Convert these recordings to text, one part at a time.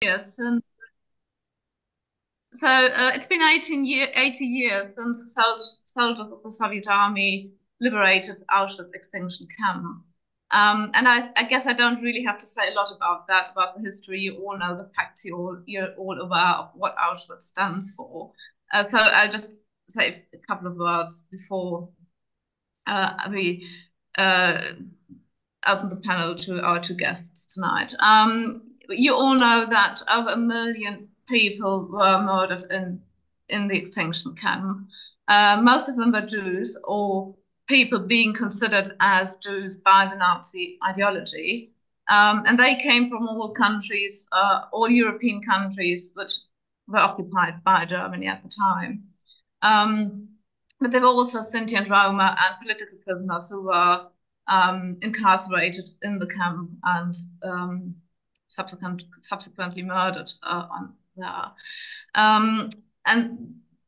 years since. It's been 80 years since the soldiers of the Soviet Army liberated Auschwitz extinction camp. And I guess I don't really have to say a lot about that, about the history. You all know the facts. You're all aware of what Auschwitz stands for. So I'll just say a couple of words before we uh, open the panel to our two guests tonight. You all know that over 1 million people were murdered in the extinction camp. Most of them were Jews or people being considered as Jews by the Nazi ideology. And they came from all countries, all European countries, which were occupied by Germany at the time. But there were also Sinti and Roma and political prisoners who were incarcerated in the camp and subsequently murdered on there. And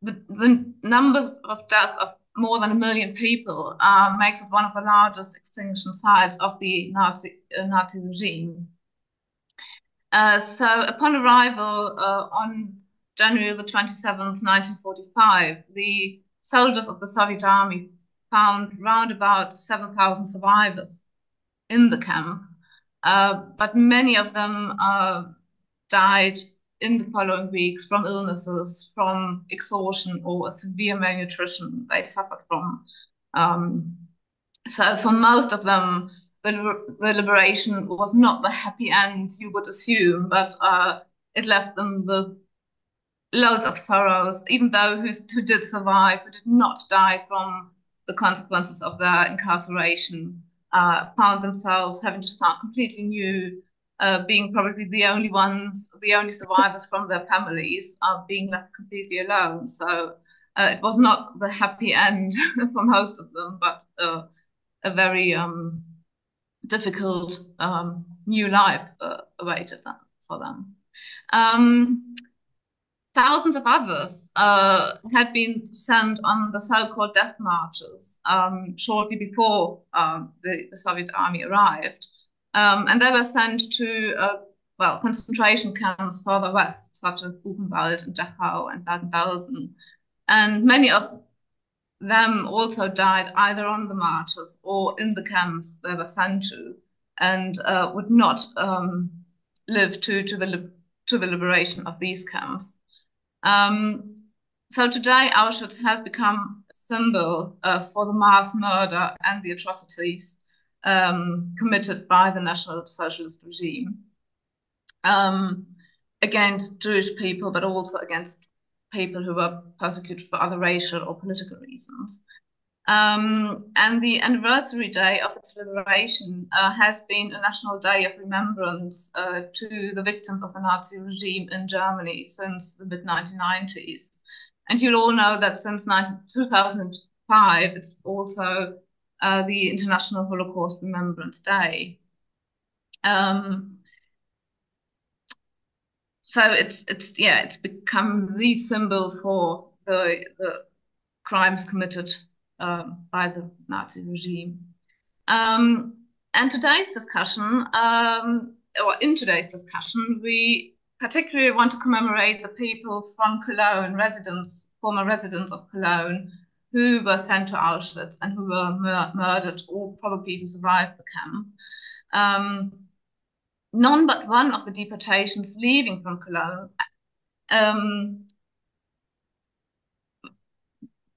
the number of deaths of more than 1 million people makes it one of the largest extinction sites of the Nazi regime. So upon arrival on January the 27th, 1945, the soldiers of the Soviet Army found round about 7,000 survivors in the camp, but many of them died in the following weeks from illnesses, from exhaustion or severe malnutrition they suffered from. So for most of them, the liberation was not the happy end you would assume, but it left them with loads of sorrows, even those who did survive, who did not die from the consequences of their incarceration, found themselves having to start completely new, being probably the only survivors from their families, being left completely alone. So it was not the happy end for most of them, but a very difficult new life awaited for them. Thousands of others had been sent on the so-called death marches shortly before the Soviet army arrived. And they were sent to, concentration camps further west, such as Buchenwald and Dachau and Bergen-Belsen. And many of them also died either on the marches or in the camps they were sent to, and would not live to the liberation of these camps. So today, Auschwitz has become a symbol for the mass murder and the atrocities committed by the National Socialist regime against Jewish people, but also against people who were persecuted for other racial or political reasons. And the anniversary day of its liberation has been a national day of remembrance to the victims of the Nazi regime in Germany since the mid-1990s. And you'll all know that since 2005, it's also the International Holocaust Remembrance Day. So it's become the symbol for the crimes committed by the Nazi regime. And today's discussion, in today's discussion, we particularly want to commemorate the people from Cologne, former residents of Cologne, who were sent to Auschwitz and who were murdered or probably even survived the camp. None but one of the deportations leaving from Cologne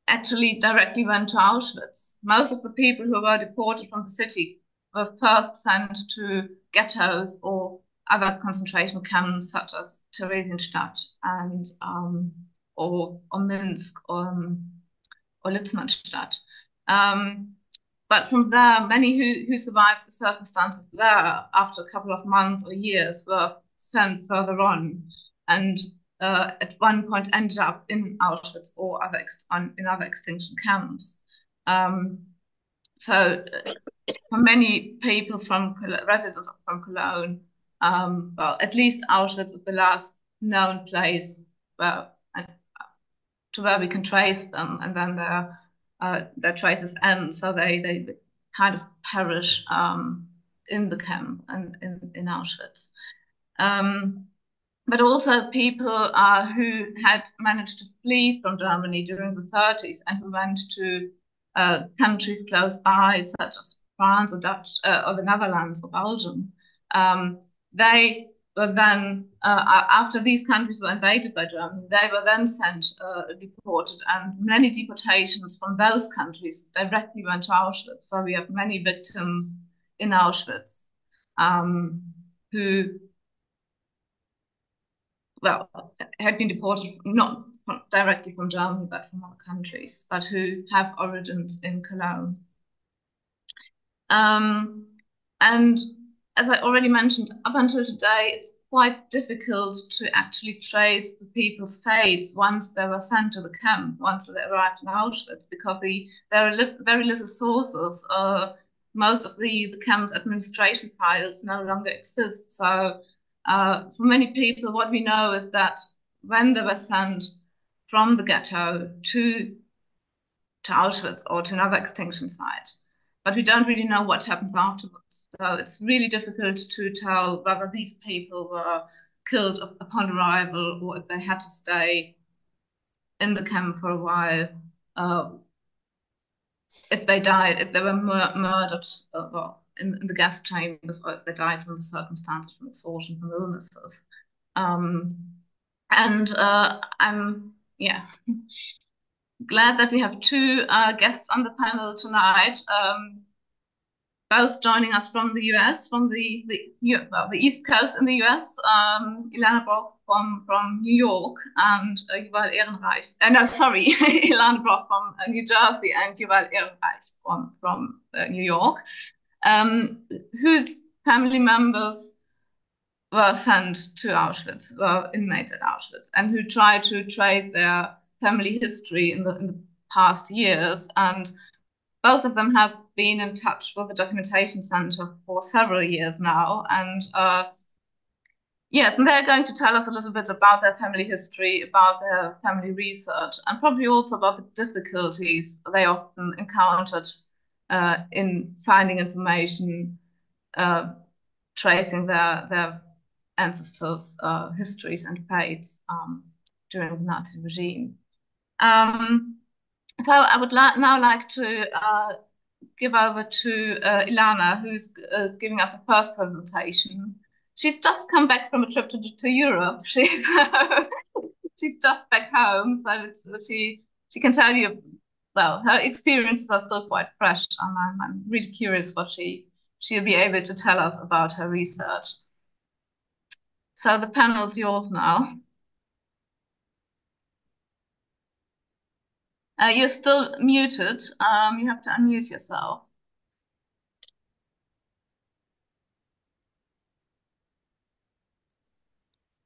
actually directly went to Auschwitz. Most of the people who were deported from the city were first sent to ghettos or other concentration camps such as Theresienstadt and or Minsk or Litzmannstadt. But from there, many who survived the circumstances there after a couple of months or years were sent further on, and at one point ended up in Auschwitz or in other extinction camps. So for many people residents from Cologne, at least Auschwitz is the last known place to where we can trace them, and then their traces end, so they kind of perish in the camp and in Auschwitz. but also people who had managed to flee from Germany during the 30s and who went to countries close by, such as France or Dutch or the Netherlands or Belgium. They were then, after these countries were invaded by Germany, they were then sent deported, and many deportations from those countries directly went to Auschwitz. So we have many victims in Auschwitz who, well, had been deported not directly from Germany, but from other countries, but who have origins in Cologne. And as I already mentioned, up until today, it's quite difficult to actually trace the people's fates once they were sent to the camp, once they arrived in Auschwitz, because there are very little sources. Most of the camp's administration files no longer exist. So for many people, what we know is that when they were sent from the ghetto to Auschwitz or to another extinction site, but we don't really know what happens afterwards. So it's really difficult to tell whether these people were killed upon arrival or if they had to stay in the camp for a while, if they died, if they were murdered in the gas chambers, or if they died from the circumstances, from exhaustion, from illnesses. I'm glad that we have two guests on the panel tonight, both joining us from the US, from the East Coast in the US. Elana Broch from New York and Yuval Ehrenreich. No, sorry, Elana Broch from New Jersey and Yuval Ehrenreich from New York, whose family members were sent to Auschwitz, were inmates at Auschwitz, and who tried to trace their family history in the past years. And both of them have been in touch with the Documentation Center for several years now. And yes, and they're going to tell us a little bit about their family history, about their family research, and probably also about the difficulties they often encountered in finding information, tracing their ancestors' histories and fates during the Nazi regime. So I would now like to give over to Elana, who's giving up the first presentation. She's just come back from a trip to Europe. She's just back home, so she can tell you, well, her experiences are still quite fresh, and I'm really curious what she'll be able to tell us about her research. So the panel's yours now. You're still muted. You have to unmute yourself.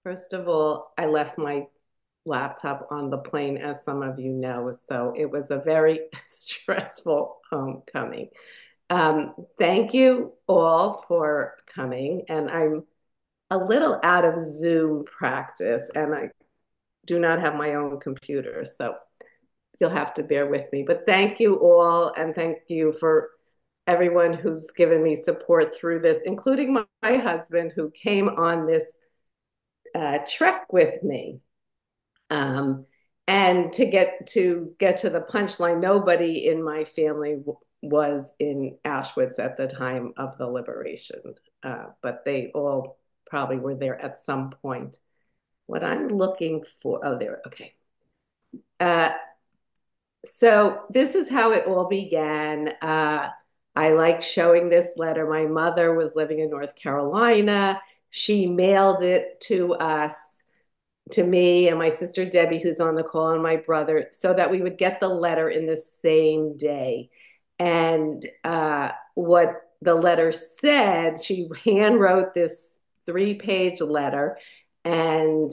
First of all, I left my laptop on the plane, as some of you know, so it was a very stressful homecoming. Thank you all for coming, and I'm a little out of Zoom practice, and I do not have my own computer, so you'll have to bear with me. But thank you all, and thank you for everyone who's given me support through this, including my husband, who came on this trek with me. And to get to the punchline, nobody in my family was in Auschwitz at the time of the liberation, but they all probably were there at some point. What I'm looking for, oh, there, okay. So this is how it all began. I like showing this letter. My mother was living in North Carolina. She mailed it to us, to me and my sister Debbie, who's on the call, and my brother, so that we would get the letter in the same day. And what the letter said, she hand wrote this 3-page letter. And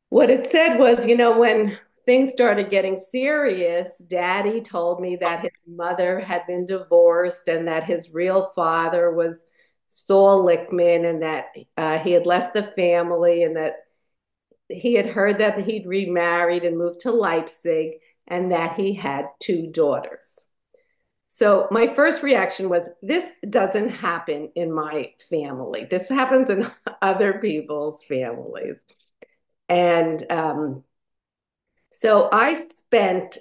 what it said was, you know, when things started getting serious, Daddy told me that his mother had been divorced and that his real father was Saul Lickman, and that he had left the family, and that he had heard that he'd remarried and moved to Leipzig, and that he had 2 daughters. So my first reaction was, this doesn't happen in my family. This happens in other people's families. And so I spent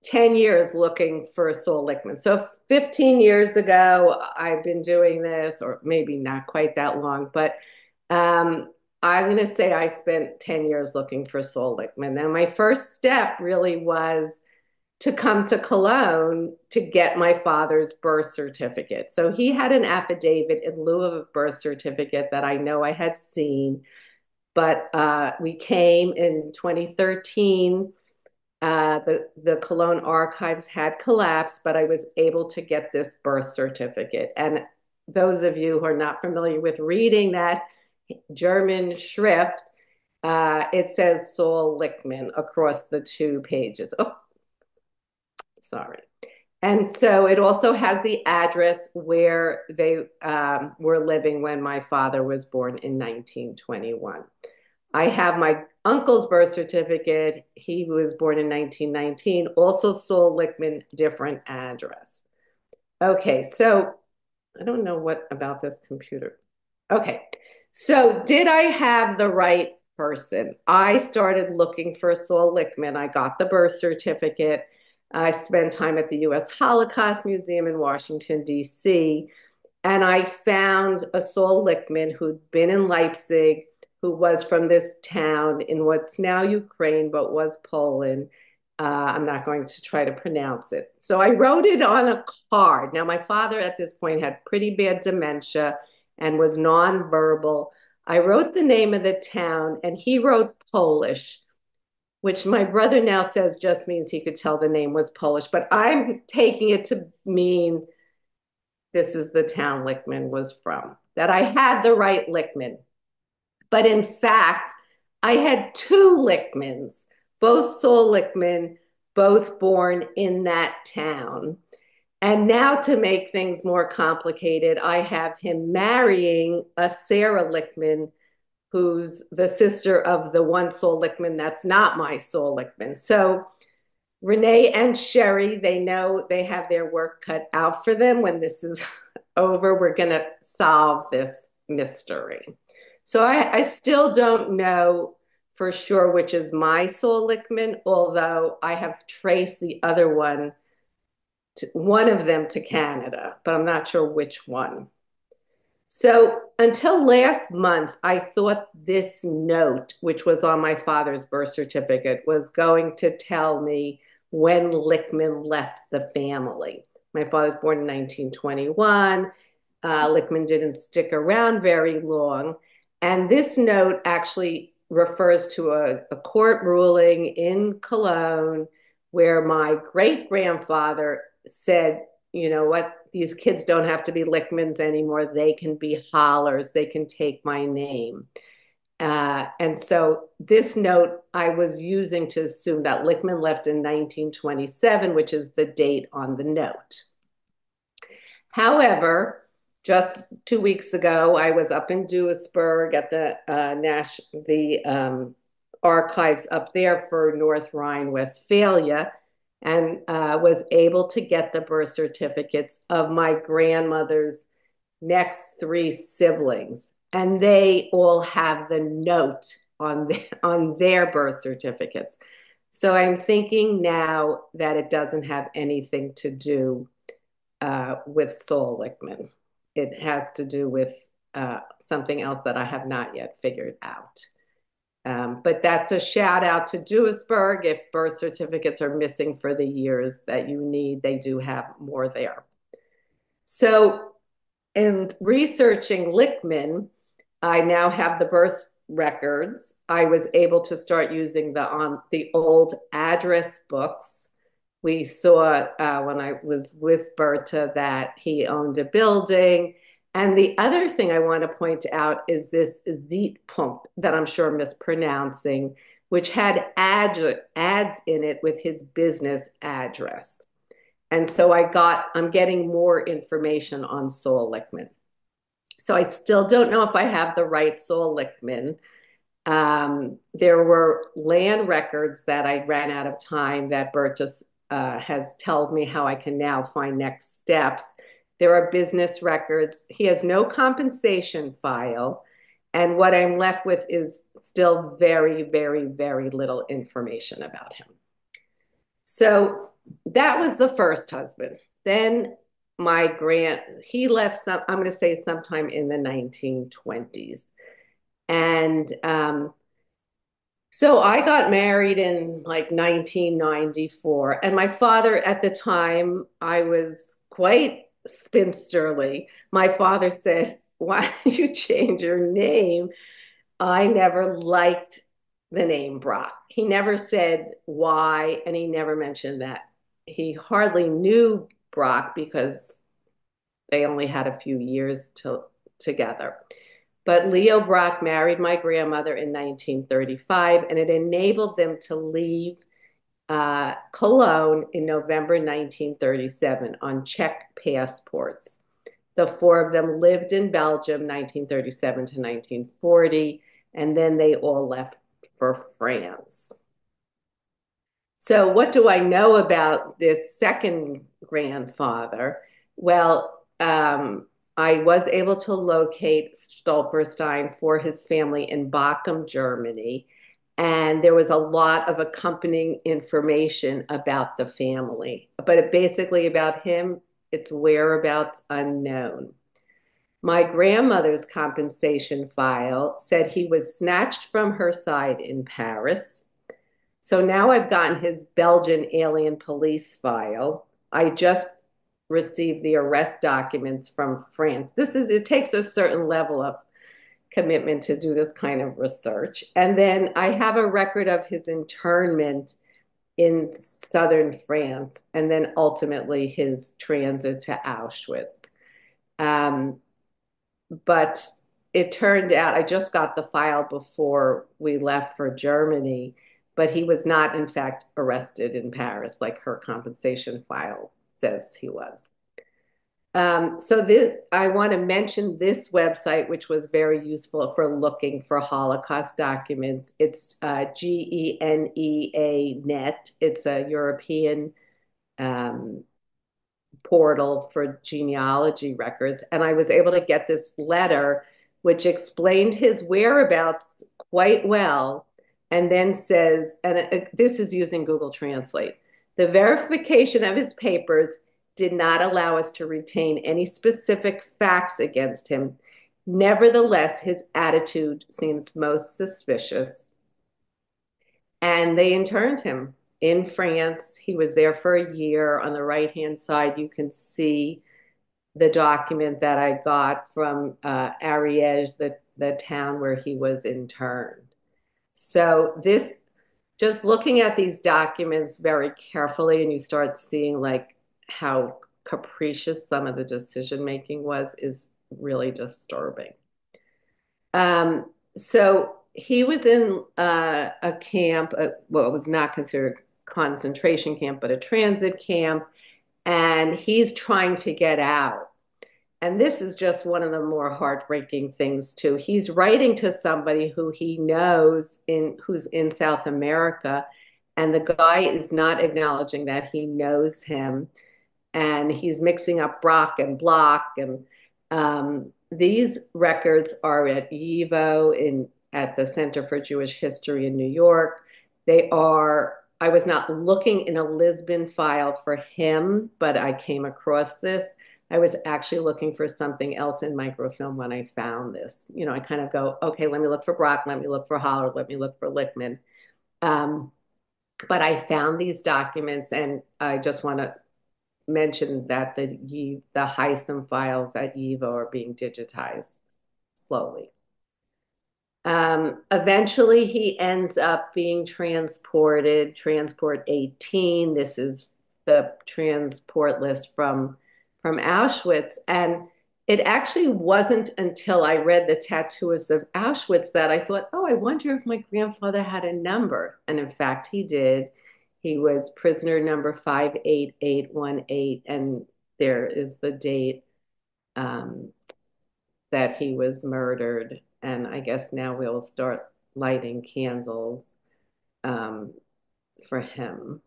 10 years looking for Sol Lichtman. So 15 years ago, I've been doing this, or maybe not quite that long, but I'm going to say I spent 10 years looking for Sol Lichtman. And my first step really was to come to Cologne to get my father's birth certificate. So he had an affidavit in lieu of a birth certificate that I know I had seen, but we came in 2013. The Cologne archives had collapsed, but I was able to get this birth certificate. And those of you who are not familiar with reading that German schrift, it says Sol Lichtman across the two pages. Oh, sorry. And so it also has the address where they were living when my father was born in 1921. I have my uncle's birth certificate. He was born in 1919, also Sol Lichtman, different address. Okay, so I don't know what about this computer. Okay, so did I have the right person? I started looking for Sol Lichtman. I got the birth certificate. I spent time at the U.S. Holocaust Museum in Washington, D.C., and I found a Sol Lichtman who'd been in Leipzig, who was from this town in what's now Ukraine, but was Poland. I'm not going to try to pronounce it. So I wrote it on a card. Now, my father at this point had pretty bad dementia and was nonverbal. I wrote the name of the town, and he wrote Polish, which my brother now says just means he could tell the name was Polish, but I'm taking it to mean this is the town Lichtman was from, that I had the right Lichtman. But in fact, I had two Lichtmans, both Sol Lichtman, both born in that town. And now to make things more complicated, I have him marrying a Sarah Lichtman, who's the sister of the one Sol Lichtman that's not my Sol Lichtman. So Renee and Sherry, they know they have their work cut out for them. When this is over, we're going to solve this mystery. So I still don't know for sure which is my Sol Lichtman, although I have traced the other one, one of them to Canada, but I'm not sure which one. So until last month, I thought this note, which was on my father's birth certificate, was going to tell me when Lichtman left the family. My father was born in 1921. Lichtman didn't stick around very long. And this note actually refers to a court ruling in Cologne where my great-grandfather said, you know what, these kids don't have to be Lichtmans anymore. They can be Hollers. They can take my name. And so this note I was using to assume that Lichtman left in 1927, which is the date on the note. However, just 2 weeks ago, I was up in Duisburg at the archives up there for North Rhine-Westphalia, and was able to get the birth certificates of my grandmother's next three siblings. And they all have the note on their birth certificates. So I'm thinking now that it doesn't have anything to do with Sol Lichtman. It has to do with something else that I have not yet figured out. But that's a shout out to Duisburg. If birth certificates are missing for the years that you need, they do have more there. So in researching Lichtman, I now have the birth records. I was able to start using the old address books. We saw when I was with Berta that he owned a building. And the other thing I want to point out is this Zeitpunkt that I'm sure I'm mispronouncing, which had ads in it with his business address. And so I'm getting more information on Sol Lichtman. So I still don't know if I have the right Sol Lichtman. There were land records that I ran out of time that Berta has told me how I can now find next steps. There are business records. He has no compensation file. And what I'm left with is still very, very, very little information about him. So that was the first husband. Then he left I'm going to say sometime in the 1920s. And so I got married in like 1994. And my father, at the time, I was quite spinsterly. My father said, "Why don't you change your name?" I never liked the name Broch. He never said why, and he never mentioned that. He hardly knew Broch because they only had a few years together. But Leo Broch married my grandmother in 1935, and it enabled them to leave Cologne in November 1937 on Czech passports. The four of them lived in Belgium 1937 to 1940, and then they all left for France. So, what do I know about this second grandfather? Well, I was able to locate Stolperstein for his family in Bochum, Germany, and there was a lot of accompanying information about the family. But basically, about him, its whereabouts unknown. My grandmother's compensation file said he was snatched from her side in Paris. So now I've gotten his Belgian alien police file. I just received the arrest documents from France. It takes a certain level of commitment to do this kind of research. And then I have a record of his internment in southern France, and then ultimately his transit to Auschwitz. Um, but it turned out I just got the file before we left for Germany, but he was not, in fact, arrested in Paris like her compensation file says he was. I want to mention this website, which was very useful for looking for Holocaust documents. It's GENEA Net. It's a European portal for genealogy records. And I was able to get this letter, which explained his whereabouts quite well, and then says, and this is using Google Translate, the verification of his papers did not allow us to retain any specific facts against him. Nevertheless, his attitude seems most suspicious. And they interned him in France. He was there for a year. On the right-hand side, you can see the document that I got from Ariège, the town where he was interned. So just looking at these documents very carefully, and you start seeing like how capricious some of the decision making was, is really disturbing. So he was in a camp, well, it was not considered a concentration camp, but a transit camp, and he's trying to get out. And this is just one of the more heartbreaking things too. He's writing to somebody who he knows who's in South America, and the guy is not acknowledging that he knows him, and he's mixing up Broch and Bloch. And these records are at YIVO at the Center for Jewish History in New York. I was not looking in a Lisbon file for him, but I came across this. I was actually looking for something else in microfilm when I found this. I kind of go, okay, let me look for Broch, let me look for Holler, let me look for Lichtman. But I found these documents, and I just want to mention that the HISM files at YIVO are being digitized slowly. Eventually, he ends up being transported, Transport 18. This is the transport list from Auschwitz. And it actually wasn't until I read the Tattooist of Auschwitz that I thought, oh, I wonder if my grandfather had a number. And in fact, he did. He was prisoner number 58818, and there is the date that he was murdered. And I guess now we'll start lighting candles for him.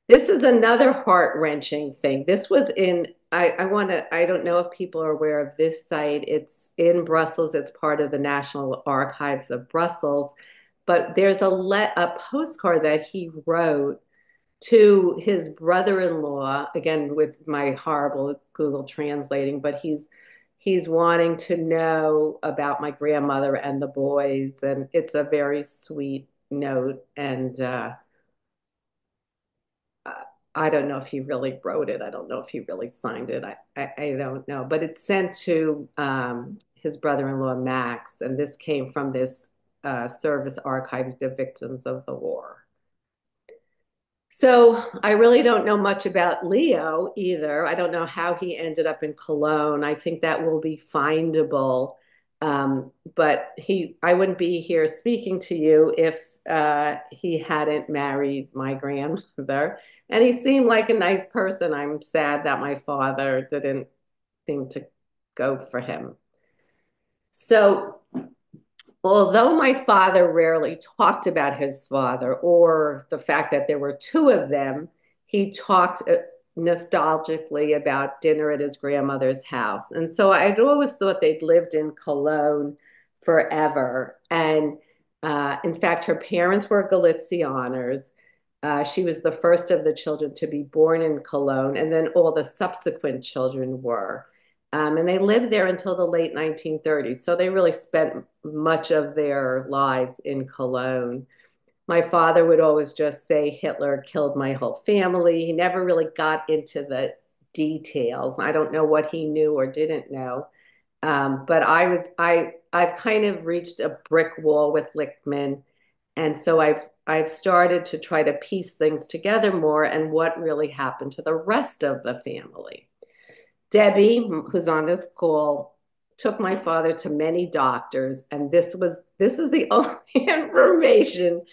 This is another heart-wrenching thing. This was in, I don't know if people are aware of this site. It's in Brussels. It's part of the National Archives of Brussels. But there's a postcard that he wrote to his brother-in-law, again with my horrible Google translating, but he's wanting to know about my grandmother and the boys, and it's a very sweet note. And I don't know if he really wrote it. I don't know if he really signed it. I don't know, but it's sent to his brother-in-law Max, and this came from this service archives, the victims of the war. So I really don't know much about Leo either. I don't know how he ended up in Cologne. I think that will be findable. But I wouldn't be here speaking to you if he hadn't married my grandmother. And he seemed like a nice person. I'm sad that my father didn't seem to go for him. So although my father rarely talked about his father or the fact that there were two of them, he talked nostalgically about dinner at his grandmother's house. And so I'd always thought they'd lived in Cologne forever. And in fact, her parents were Galicianers. She was the first of the children to be born in Cologne, and then all the subsequent children were. And they lived there until the late 1930s. So they really spent much of their lives in Cologne. My father would always just say Hitler killed my whole family. He never really got into the details. I don't know what he knew or didn't know. But I've kind of reached a brick wall with Lichtman. And so I've started to try to piece things together more and what really happened to the rest of the family. Debbie, who's on this call, took my father to many doctors, and this is the only information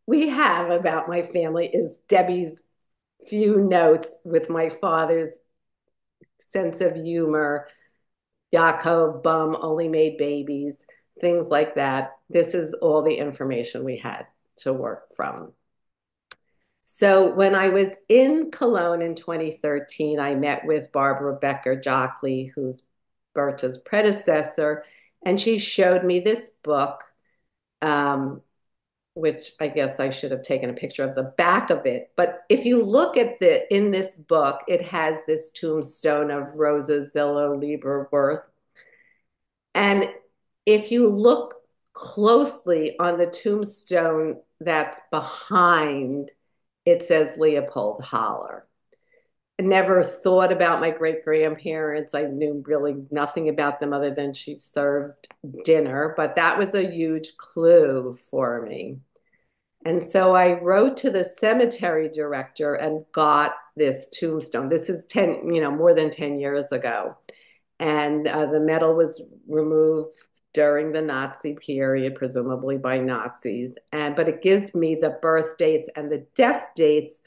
we have about my family is Debbie's few notes with my father's sense of humor. Yaakov bum only made babies, things like that. This is all the information we had to work from. So when I was in Cologne in 2013, I met with Barbara Becker-Jockley, who's Berta's predecessor, and she showed me this book, which I guess I should have taken a picture of the back of it. But if you look at in this book, it has this tombstone of Rosa Zillow Lieberworth. And if you look closely on the tombstone that's behind, it says Leopold Haller. I never thought about my great grandparents. I knew really nothing about them other than she served dinner, but that was a huge clue for me. And so I wrote to the cemetery director and got this tombstone. This is more than 10 years ago. And the metal was removed during the Nazi period, presumably by Nazis. But it gives me the birth dates and the death dates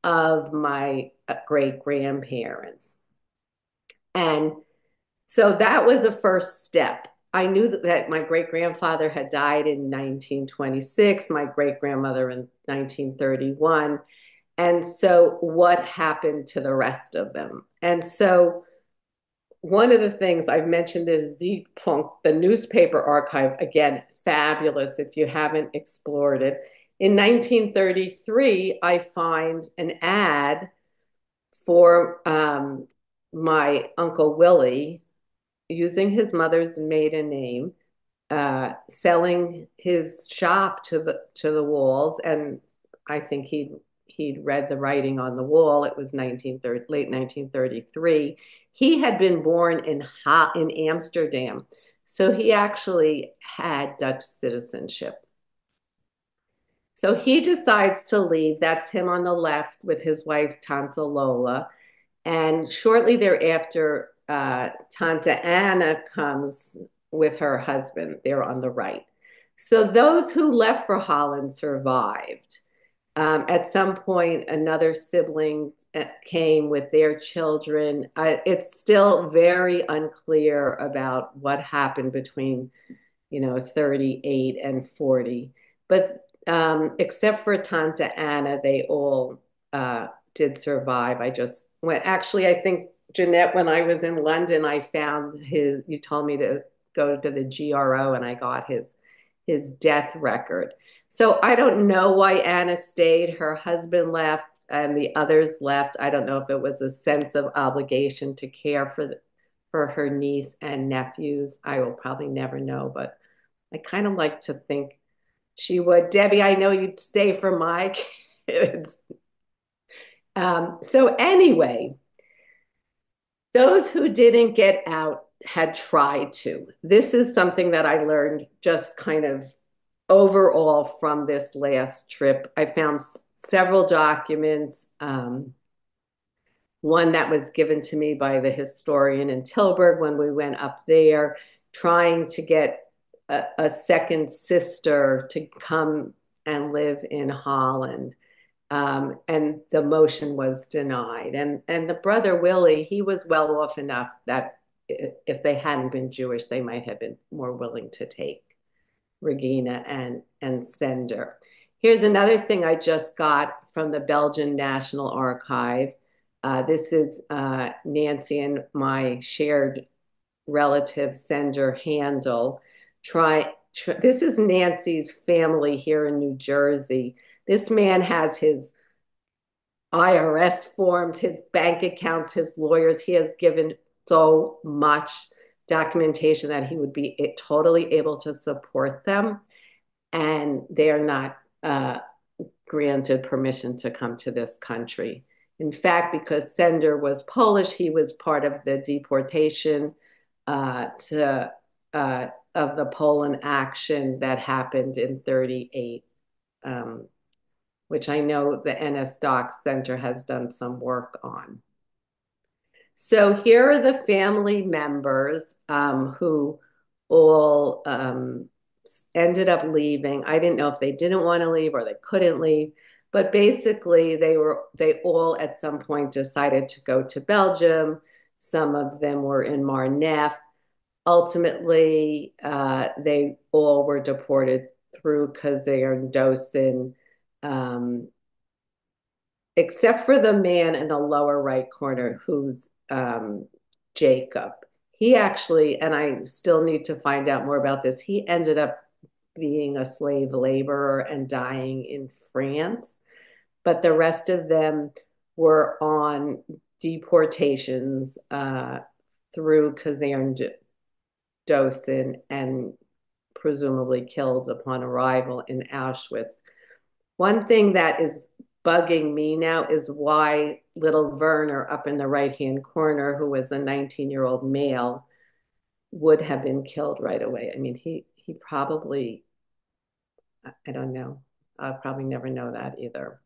of my great grandparents. And so that was the first step. I knew that my great grandfather had died in 1926, my great grandmother in 1931. And so what happened to the rest of them? And so one of the things I've mentioned is Zeitpunkt, the newspaper archive, again, fabulous if you haven't explored it. In 1933, I find an ad for my Uncle Willie, using his mother's maiden name, selling his shop to the walls, and I think he'd read the writing on the wall. It was late 1933. He had been born in Amsterdam, so he actually had Dutch citizenship. So he decides to leave. That's him on the left with his wife, Tante Lola. And shortly thereafter, Tante Anna comes with her husband. They're on the right. So those who left for Holland survived. At some point, another sibling came with their children. It's still very unclear about what happened between, 38 and 40. But except for Tante Anna, they all did survive. I just went, actually, I think, Jeanette, when I was in London, I found you told me to go to the GRO and I got his death record. So I don't know why Anna stayed. Her husband left and the others left. I don't know if it was a sense of obligation to care for her niece and nephews. I will probably never know, but I kind of like to think she would. Debbie, I know you'd stay for my kids. So anyway, those who didn't get out had tried to. This is something that I learned just kind of overall from this last trip. I found several documents. One that was given to me by the historian in Tilburg when we went up there, trying to get a second sister to come and live in Holland. And the motion was denied. And the brother Willie, he was well off enough that if they hadn't been Jewish, they might have been more willing to take Regina and send her. Here's another thing I just got from the Belgian National Archive. This is Nancy and my shared relative sender handle. This is Nancy's family here in New Jersey. This man has his IRS forms, his bank accounts, his lawyers. He has given so much documentation that he would be totally able to support them. And they are not granted permission to come to this country. In fact, because Sender was Polish, he was part of the deportation of the Poland action that happened in 38, which I know the NS-Doc Center has done some work on. So here are the family members who all ended up leaving. I didn't know if they didn't want to leave or they couldn't leave, but basically they all at some point decided to go to Belgium. Some of them were in Marnef. Ultimately, they all were deported through because they are in Dosen, except for the man in the lower right corner who's Jacob. He actually, and I still need to find out more about this, he ended up being a slave laborer and dying in France. But the rest of them were on deportations through because they are in Dosen and presumably killed upon arrival in Auschwitz. One thing that is bugging me now is why little Werner up in the right-hand corner, who was a 19-year-old male, would have been killed right away. I mean, he probably, I don't know. I'll probably never know that either.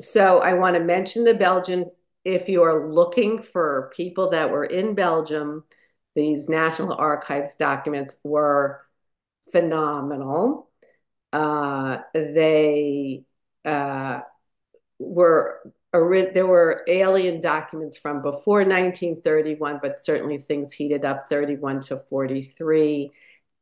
So I want to mention the Belgian, if you are looking for people that were in Belgium, these National Archives documents were phenomenal. They there were alien documents from before 1931, but certainly things heated up 31 to 43.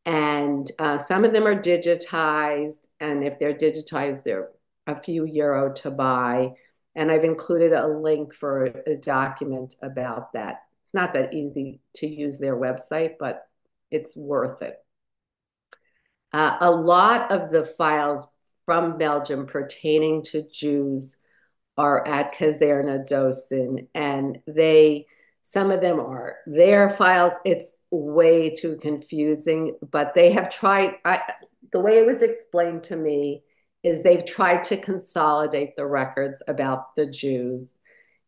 And some of them are digitized. And if they're digitized, they're a few euro to buy. And I've included a link for a document about that. It's not that easy to use their website, but it's worth it. A lot of the files from Belgium pertaining to Jews are at Kazerne-Dosen, and some of them are their files. It's way too confusing, but they have tried, the way it was explained to me is they've tried to consolidate the records about the Jews,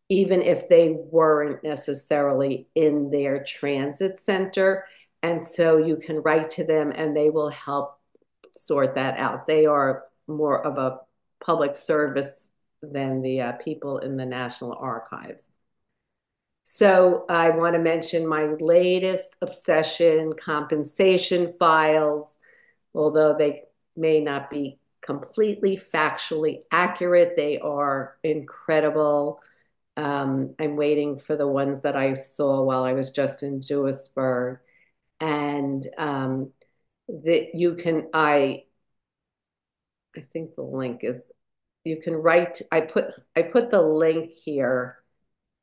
even if they weren't necessarily in their transit center. And so you can write to them and they will help sort that out. They are more of a public service than the people in the National Archives. So I want to mention my latest obsession, compensation files, although they may not be completely factually accurate, they are incredible. I'm waiting for the ones that I saw while I was just in Duisburg. And that you can, I think the link is you can write. I put the link here,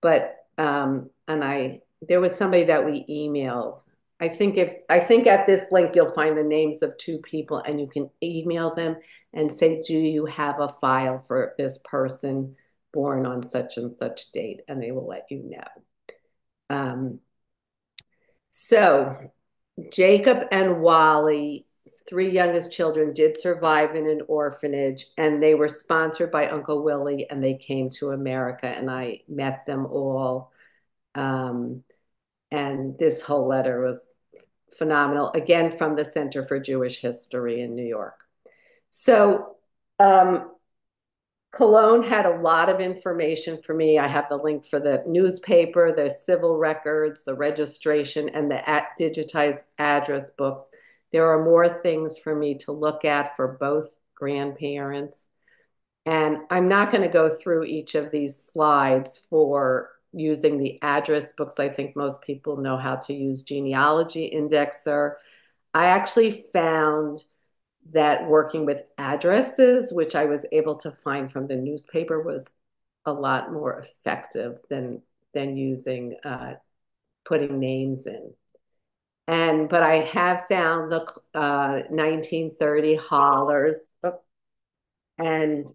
but and I there was somebody that we emailed. I think at this link you'll find the names of two people, and you can email them and say, "Do you have a file for this person born on such and such date?" And they will let you know. Um, so Jacob and Wally, three youngest children, did survive in an orphanage, and they were sponsored by Uncle Willie, and they came to America, and I met them all. Um, and this whole letter was phenomenal, again, from the Center for Jewish History in New York. So, Cologne had a lot of information for me. I have the link for the newspaper, the civil records, the registration, and the digitized address books. There are more things for me to look at for both grandparents. And I'm not going to go through each of these slides for using the address books. I think most people know how to use genealogy indexer. I actually found that working with addresses, which I was able to find from the newspaper, was a lot more effective than using putting names in. But I have found the 1930 hollers, and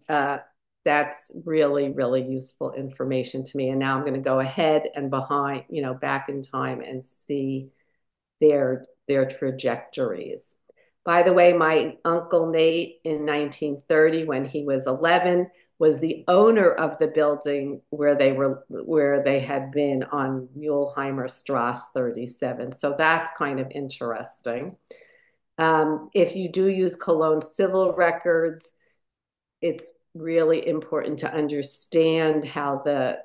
that's really, really useful information to me. And now I'm going to go ahead and behind, back in time and see their trajectories. By the way, my uncle Nate in 1930, when he was 11, was the owner of the building where they had been on Muleheimer Strasse 37. So that's kind of interesting. If you do use Cologne civil records, it's really important to understand how the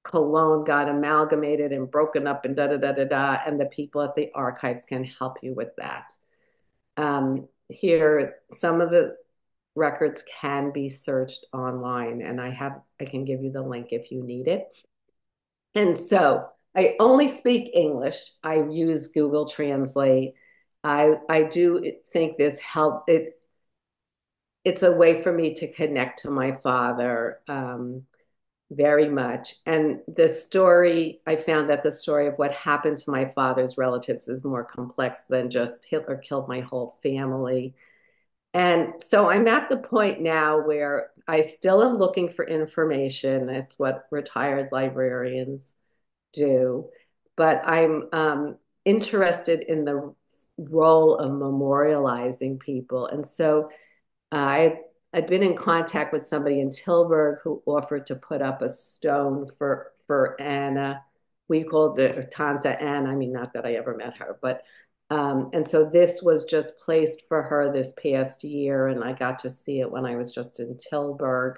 Cologne got amalgamated and broken up and da da da da da, and the people at the archives can help you with that. Here, some of the records can be searched online, and I can give you the link if you need it. And so I only speak English. I use Google Translate. I do think this help it. It's a way for me to connect to my father very much. And I found that the story of what happened to my father's relatives is more complex than just Hitler killed my whole family. And so I'm at the point now where I still am looking for information. It's what retired librarians do. But I'm interested in the role of memorializing people. And so I'd been in contact with somebody in Tilburg who offered to put up a stone for Anna. We called it Tante Anna. I mean, not that I ever met her, but and so this was just placed for her this past year, and I got to see it when I was just in Tilburg.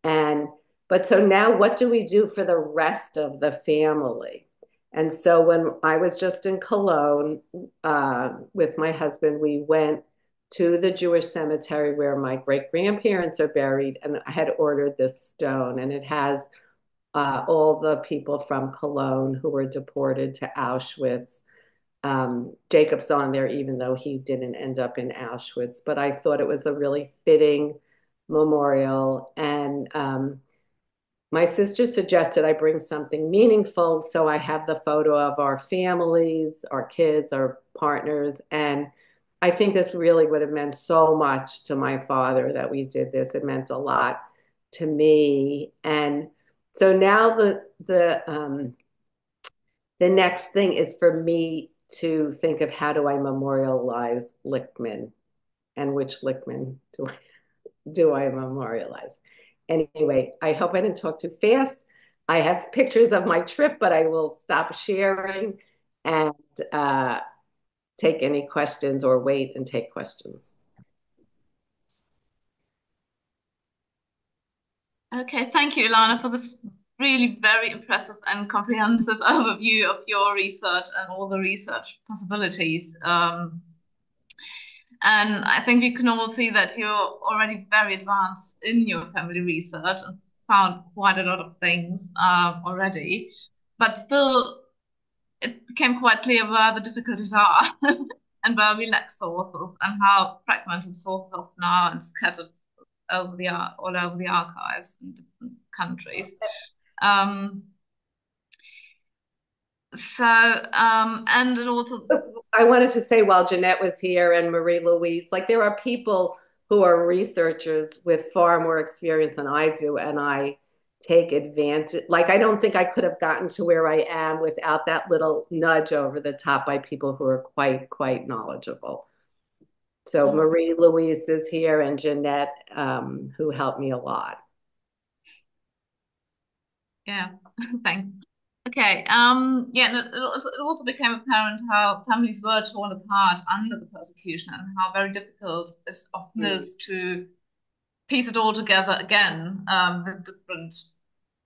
And but so now, what do we do for the rest of the family? And so when I was just in Cologne with my husband, we went to the Jewish cemetery where my great grandparents are buried, and I had ordered this stone, and it has all the people from Cologne who were deported to Auschwitz. Jacob's on there, even though he didn't end up in Auschwitz, but I thought it was a really fitting memorial. And my sister suggested I bring something meaningful. So I have the photo of our families, our kids, our partners. And I think this really would have meant so much to my father that we did this. It meant a lot to me. And so now the next thing is for me to think of how do I memorialize Lichtman, and which Lichtman do I memorialize? Anyway, I hope I didn't talk too fast. I have pictures of my trip, but I will stop sharing and take any questions, or wait and take questions. Okay, thank you, Ilana, for this really very impressive and comprehensive overview of your research and all the research possibilities. And I think we can all see that you're already very advanced in your family research and found quite a lot of things already. But still, it became quite clear where the difficulties are and where we lack sources and how fragmented sources often are and scattered all over the archives in different countries. Um, and it also, I wanted to say while Jeanette was here and Marie Louise, like there are people who are researchers with far more experience than I do, and I take advantage. Like I don't think I could have gotten to where I am without that little nudge over the top by people who are quite knowledgeable. So Marie Louise is here and Jeanette, who helped me a lot. yeah, thanks. Okay. Yeah, and it also became apparent how families were torn apart under the persecution and how very difficult it often is to piece it all together again, with different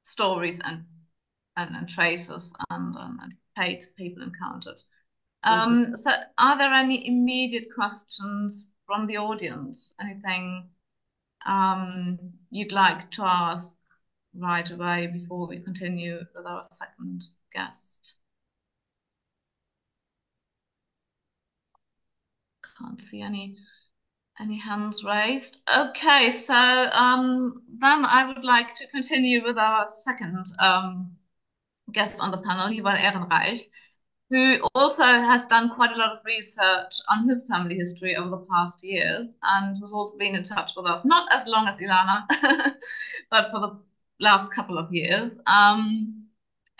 stories and traces and fate people encountered. So are there any immediate questions from the audience? Anything you'd like to ask right away before we continue with our second guest? Can't see any hands raised. Okay, so then I would like to continue with our second guest on the panel, Yuval Ehrenreich, who also has done quite a lot of research on his family history over the past years and has also been in touch with us, not as long as Ilana, but for the last couple of years. And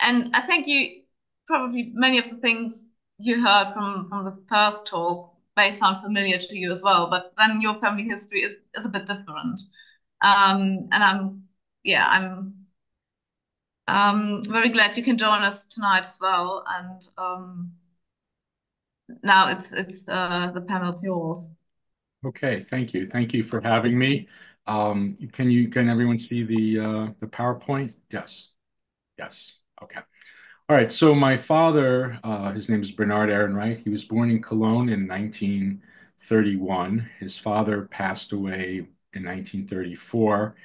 I think you probably many of the things you heard from the first talk may sound familiar to you as well, but then your family history is a bit different. And I'm very glad you can join us tonight as well. And now it's the panel's yours. Okay, thank you. Thank you for having me. Can everyone see the PowerPoint? Yes. Yes. Okay. All right. So my father, his name is Bernard Ehrenreich. He was born in Cologne in 1931. His father passed away in 1934,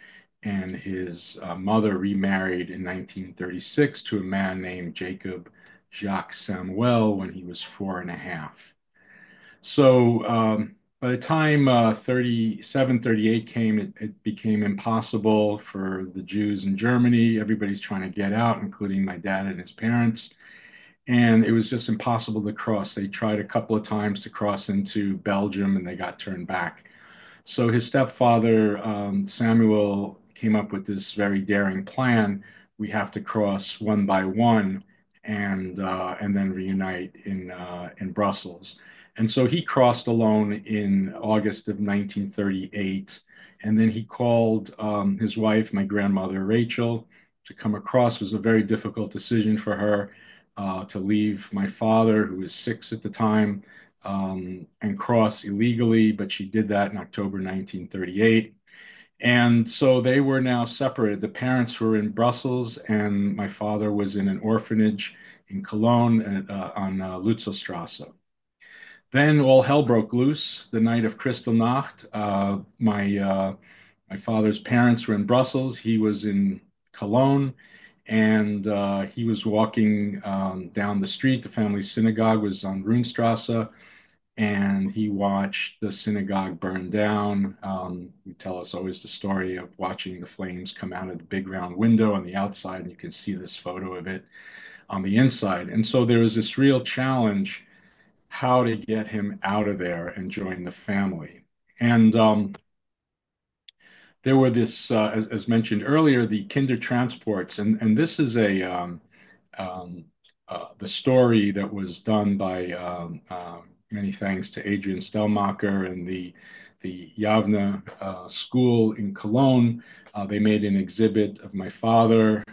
and his mother remarried in 1936 to a man named Jacob Jacques Samuel when he was 4.5. So by the time 37, 38 came, it became impossible for the Jews in Germany. Everybody's trying to get out, including my dad and his parents. And it was just impossible to cross. They tried a couple of times to cross into Belgium and they got turned back. So his stepfather, Samuel, came up with this very daring plan. We have to cross one by one and then reunite in Brussels. And so he crossed alone in August of 1938. And then he called his wife, my grandmother Rachel, to come across. It was a very difficult decision for her to leave my father, who was 6 at the time, and cross illegally, but she did that in October 1938. And so they were now separated. The parents were in Brussels, and my father was in an orphanage in Cologne on Lutzelstrasse. Then all hell broke loose the night of Kristallnacht. My father's parents were in Brussels. He was in Cologne, and he was walking down the street. The family synagogue was on Runstrasse, and he watched the synagogue burn down. You tell us always the story of watching the flames come out of the big round window on the outside, and you can see this photo of it on the inside. And so there was this real challenge how to get him out of there and join the family. And there were as mentioned earlier, the kinder transports, and this is um, the story that was done by many thanks to Adrian Stellmacher and the Yavne school in Cologne. They made an exhibit of my father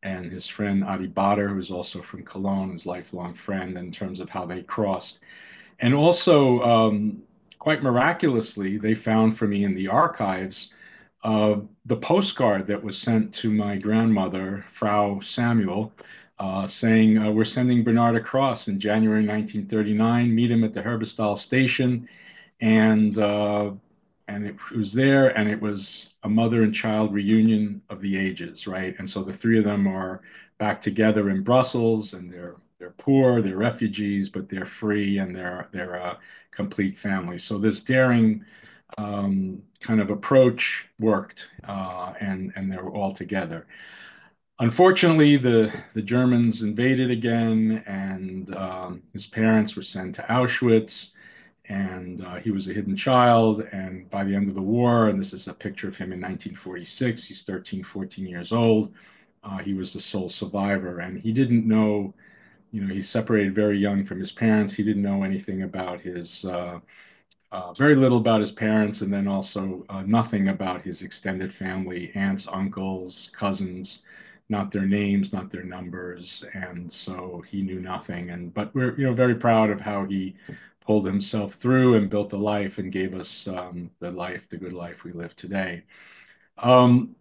and his friend Adi Bader, who is also from Cologne, his lifelong friend, in terms of how they crossed. And also, quite miraculously, they found for me in the archives the postcard that was sent to my grandmother, Frau Samuel, saying, we're sending Bernard across in January 1939, meet him at the Herbestal station. And it was there, and it was a mother and child reunion of the ages, right? And so the three of them are back together in Brussels, and they're poor, they're refugees, but they're free, and they're a complete family. So this daring kind of approach worked, and they were all together. Unfortunately, the Germans invaded again, and his parents were sent to Auschwitz, and he was a hidden child. And by the end of the war, and this is a picture of him in 1946, he's 13, 14 years old. He was the sole survivor, and he didn't know, he separated very young from his parents. He didn't know anything about very little about his parents, and then also nothing about his extended family, aunts, uncles, cousins, not their names, not their numbers, and so he knew nothing. But we're very proud of how he pulled himself through and built a life and gave us the good life we live today.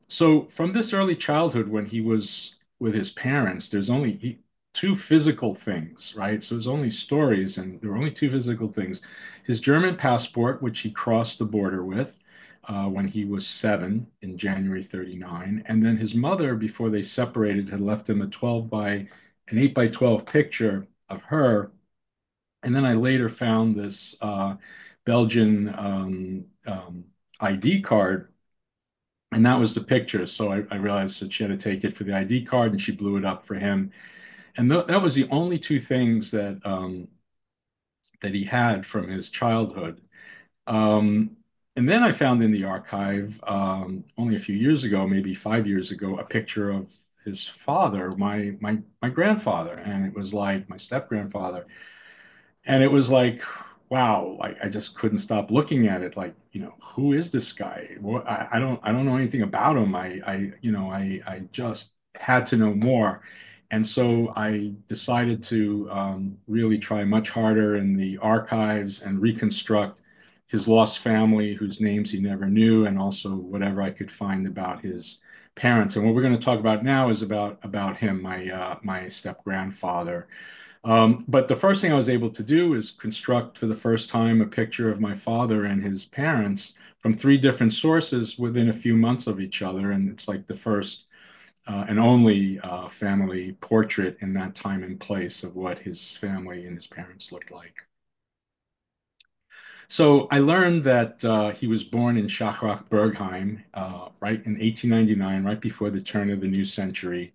So from this early childhood, when he was with his parents, there's only two physical things, right? So there's only stories, and there were only two physical things. His German passport, which he crossed the border with when he was 7 in January 39, and then his mother, before they separated, had left him an 8 by 12 picture of her. And then I later found this Belgian ID card, and that was the picture. So I realized that she had to take it for the ID card, and she blew it up for him. And that was the only two things that he had from his childhood. Um, and then I found in the archive, only a few years ago, maybe 5 years ago, a picture of his father, my grandfather, and it was like my step grandfather. And it was like, wow, I just couldn't stop looking at it. Like, who is this guy? Well, I don't know anything about him. I just had to know more. And so I decided to really try much harder in the archives and reconstruct his lost family, whose names he never knew, and also whatever I could find about his parents. And what we're going to talk about now is about him, my step grandfather. But the first thing I was able to do is construct for the first time a picture of my father and his parents from three different sources within a few months of each other. And it's like the first and only family portrait in that time and place of what his family and his parents looked like. So I learned that he was born in Schachrach-Bergheim, right in 1899, right before the turn of the new century.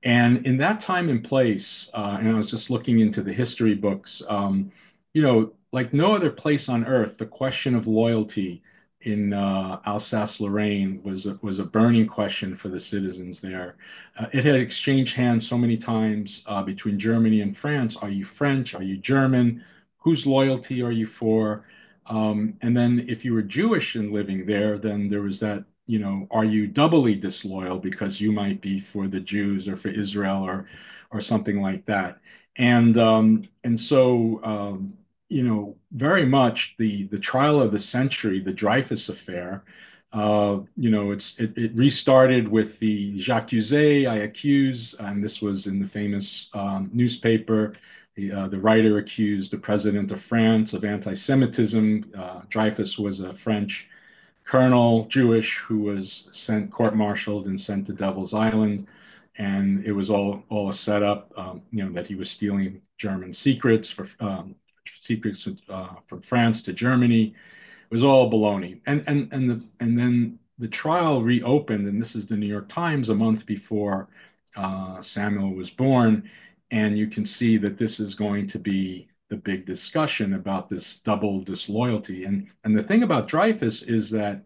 And in that time and place, and I was just looking into the history books, like no other place on earth, the question of loyalty in Alsace-Lorraine was a burning question for the citizens there. It had exchanged hands so many times between Germany and France. Are you French? Are you German? Whose loyalty are you for? And then if you were Jewish and living there, then there was that, are you doubly disloyal because you might be for the Jews or for Israel or something like that. And so very much the trial of the century, the Dreyfus affair, it restarted with the J'accuse, I accuse, and this was in the famous newspaper. The writer accused the president of France of anti-Semitism. Dreyfus was a French colonel, Jewish, who was court-martialed and sent to Devil's Island, and it was all a setup. That he was stealing German secrets from France to Germany. It was all baloney. And then the trial reopened, and this is the New York Times a month before Samuel was born, and you can see that this is going to be the big discussion about this double disloyalty. And the thing about Dreyfus is that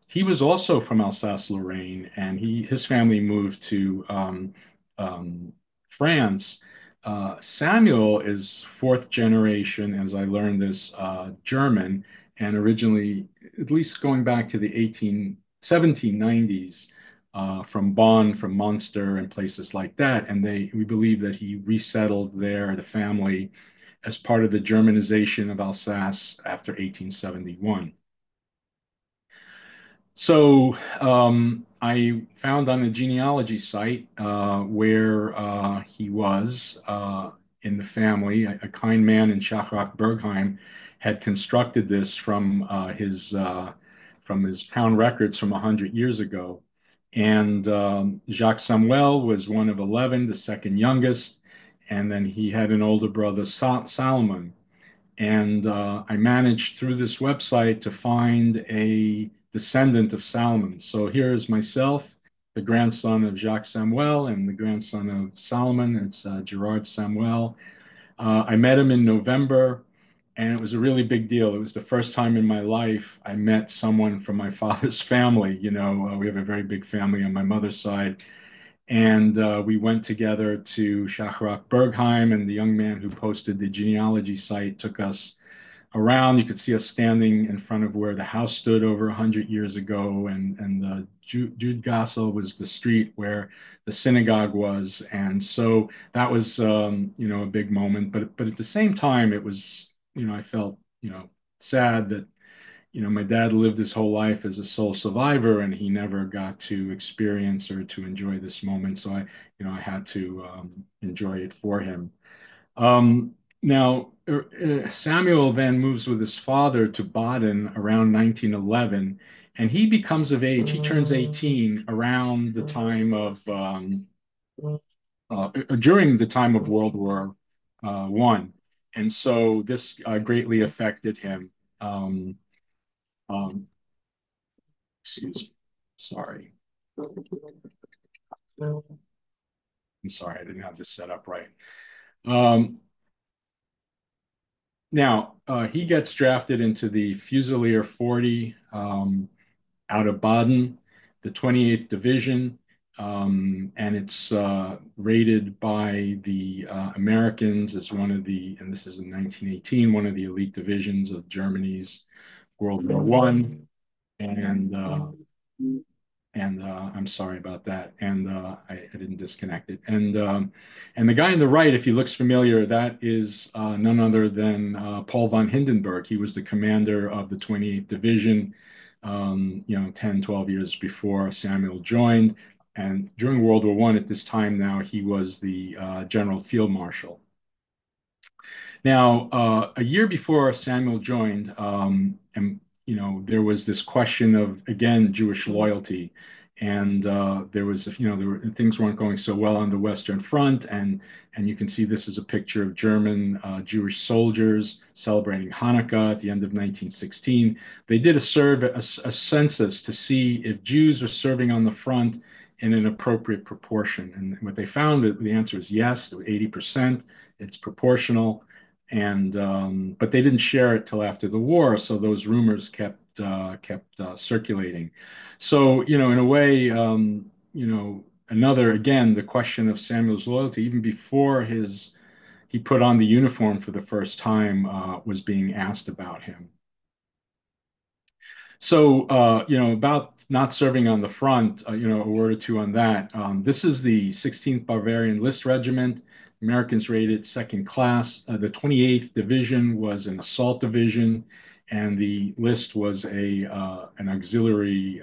he was also from Alsace-Lorraine, and his family moved to France. Samuel is fourth generation, as I learned this, German, and originally, at least going back to the 1790s, from Bonn, from Munster, and places like that. And we believe that he resettled there, the family, as part of the Germanization of Alsace after 1871. So I found on the genealogy site where he was in the family. A kind man in Schachrach-Bergheim had constructed this from his town records from 100 years ago. And Jacques Samuel was one of 11, the second youngest, and then he had an older brother, Salomon. And I managed through this website to find a descendant of Salomon. So here's myself, the grandson of Jacques Samuel and the grandson of Solomon. It's Gerard Samuel. I met him in November, and it was a really big deal. It was the first time in my life I met someone from my father's family. We have a very big family on my mother's side. And we went together to Shachrock Bergheim, and the young man who posted the genealogy site took us around. You could see us standing in front of where the house stood over 100 years ago, and the Jude Gassel was the street where the synagogue was, and so that was a big moment. But at the same time, it was I felt sad that my dad lived his whole life as a sole survivor, and he never got to experience or to enjoy this moment. So I had to enjoy it for him. Now, Samuel then moves with his father to Baden around 1911, and he becomes of age. He turns 18 around the time of during the time of World War One, and so this greatly affected him. Um, um, excuse me, sorry. I'm sorry, I didn't have this set up right. Um, Now, he gets drafted into the Fusilier 40 out of Baden, the 28th Division, and it's rated by the Americans as one of the, and this is in 1918, one of the elite divisions of Germany's World War One, and I'm sorry about that. And I didn't disconnect it. And the guy on the right, if he looks familiar, that is none other than Paul von Hindenburg. He was the commander of the 28th Division, 10, 12 years before Samuel joined. And during World War One, at this time now, he was the General Field Marshal. Now, a year before Samuel joined, and there was this question of again Jewish loyalty, and there was things weren't going so well on the Western Front, and you can see this is a picture of German Jewish soldiers celebrating Hanukkah at the end of 1916. They did a census to see if Jews are serving on the front in an appropriate proportion, and what they found, the answer is yes, 80%. It's proportional. And but they didn't share it till after the war, so those rumors kept circulating. So in a way, another again the question of Samuel's loyalty, even before he put on the uniform for the first time, was being asked about him. So, about not serving on the front, a word or two on that. This is the 16th Bavarian List Regiment. Americans rated second class. The 28th Division was an assault division, and the list was an auxiliary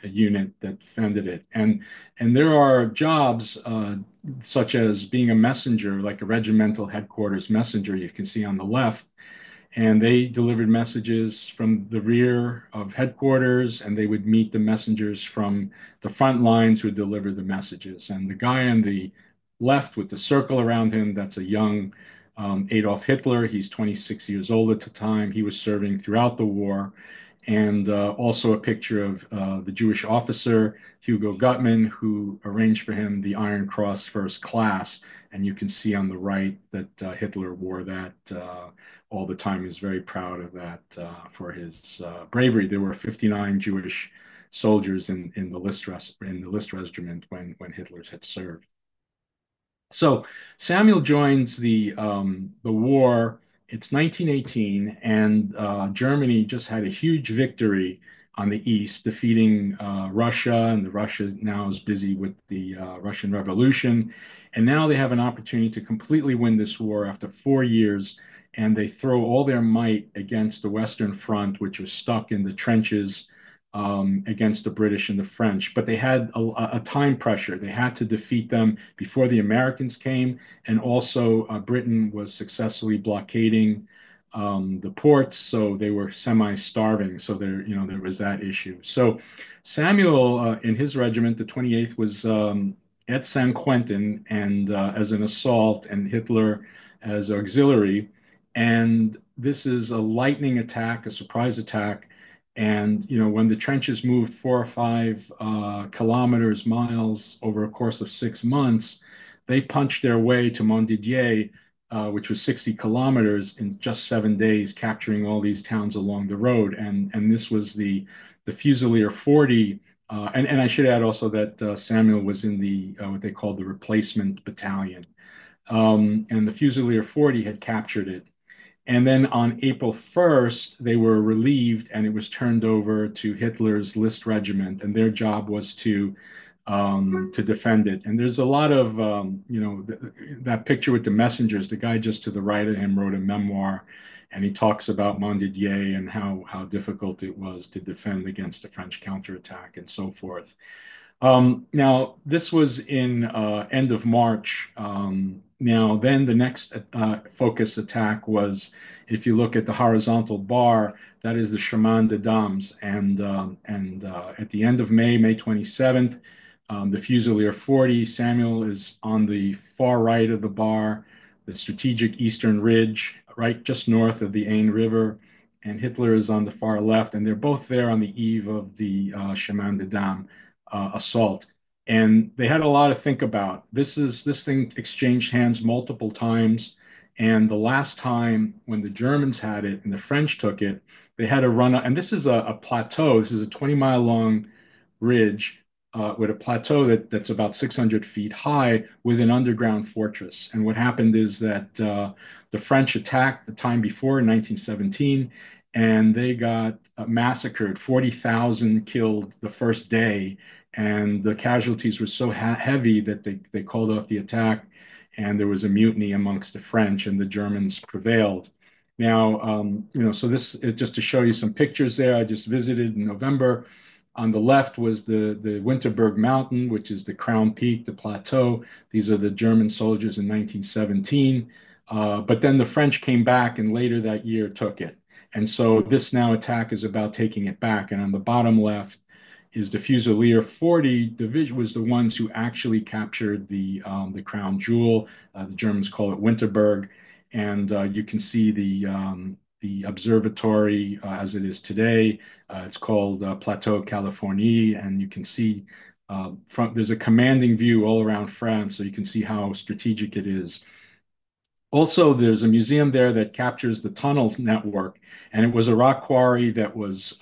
unit that defended it. And there are jobs such as being a messenger, like a regimental headquarters messenger. You can see on the left, and they delivered messages from the rear of headquarters, and they would meet the messengers from the front lines who delivered the messages. And the guy on the left with the circle around him, that's a young Adolf Hitler. He's 26 years old at the time. He was serving throughout the war. And also a picture of the Jewish officer, Hugo Gutmann, who arranged for him the Iron Cross First Class. And you can see on the right that Hitler wore that all the time. He was very proud of that for his bravery. There were 59 Jewish soldiers in the list regiment when Hitler had served. So Samuel joins the war. It's 1918, and Germany just had a huge victory on the east, defeating Russia, and the Russia now is busy with the Russian Revolution, and now they have an opportunity to completely win this war after 4 years, and they throw all their might against the Western Front, which was stuck in the trenches against the British and the French. But they had a time pressure. They had to defeat them before the Americans came, and also Britain was successfully blockading the ports, so they were semi-starving. So there was that issue. So Samuel, in his regiment, the 28th, was at San Quentin and as an assault, and Hitler as auxiliary. And this is a lightning attack, a surprise attack. And when the trenches moved 4 or 5 kilometers, miles over a course of 6 months, they punched their way to Montdidier, which was 60 kilometers in just 7 days, capturing all these towns along the road. And this was the Fusilier 40. And I should add also that Samuel was in the what they called the replacement battalion. And the Fusilier 40 had captured it. And then on April 1st, they were relieved and it was turned over to Hitler's List Regiment, and their job was to defend it. And there's a lot of, that picture with the messengers. The guy just to the right of him wrote a memoir, and he talks about Montdidier and how difficult it was to defend against the French counterattack and so forth. Now, this was in end of March. Now, then the next focus attack was, if you look at the horizontal bar, that is the Chemin des Dames. And at the end of May 27th, the Fusilier 40, Samuel is on the far right of the bar, the strategic eastern ridge, right just north of the Aisne River, and Hitler is on the far left, and they're both there on the eve of the Chemin des Dames assault. And they had a lot to think about. This thing exchanged hands multiple times. And the last time when the Germans had it and the French took it, they had to run. And this is a plateau. This is a 20-mile long ridge with a plateau that's about 600 feet high with an underground fortress. And what happened is that the French attacked the time before in 1917, and they got massacred, 40,000 killed the first day, and the casualties were so heavy that they called off the attack, and there was a mutiny amongst the French, and the Germans prevailed. Now, so this just to show you some pictures there. I just visited in November. On the left was the Winterberg Mountain, which is the crown peak, the plateau. These are the German soldiers in 1917. But then the French came back and later that year took it. And so this now attack is about taking it back. And on the bottom left is the Fusilier 40 division was the ones who actually captured the crown jewel. The Germans call it Winterberg. And you can see the observatory as it is today. It's called Plateau Californie, and you can see there's a commanding view all around France, so you can see how strategic it is. Also, there's a museum there that captures the tunnels network, and it was a rock quarry that was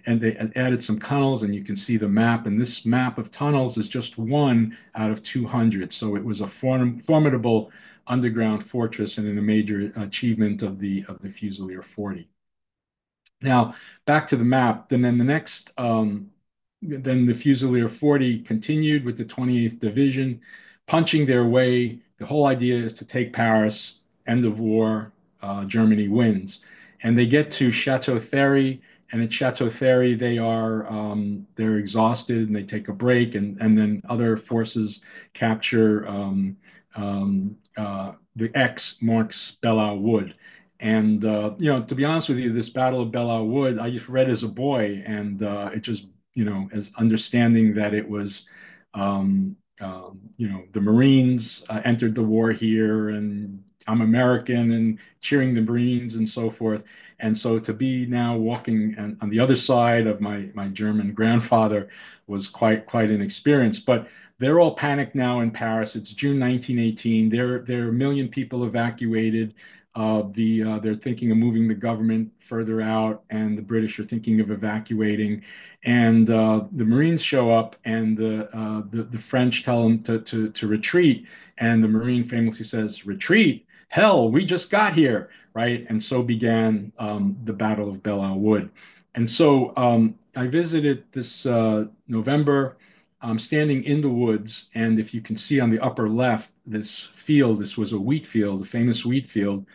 and they added some tunnels, and you can see the map. And this map of tunnels is just one out of 200. So it was a formidable underground fortress and a major achievement of the Fusilier 40. Now, back to the map. Then the Fusilier 40 continued with the 28th Division, punching their way. The whole idea is to take Paris, end of war, Germany wins. And they get to Chateau Thierry, and at Chateau Thierry, they're exhausted and they take a break, and then other forces capture the X marks Belleau Wood. And to be honest with you, this Battle of Belleau Wood, I just read as a boy, and it just as understanding that it was the Marines entered the war here, and I'm American, and cheering the Marines and so forth. And so to be now walking on the other side of my German grandfather was quite an experience. But they're all panicked now in Paris. It's June 1918. There are a million people evacuated. They're thinking of moving the government further out, and the British are thinking of evacuating. And the Marines show up, and the French tell them to retreat. And the Marine famously says, "Retreat? Hell, we just got here," right? And so began the Battle of Belleau Wood. And so I visited this November. I'm standing in the woods, and if you can see on the upper left, this was a wheat field, a famous wheat field,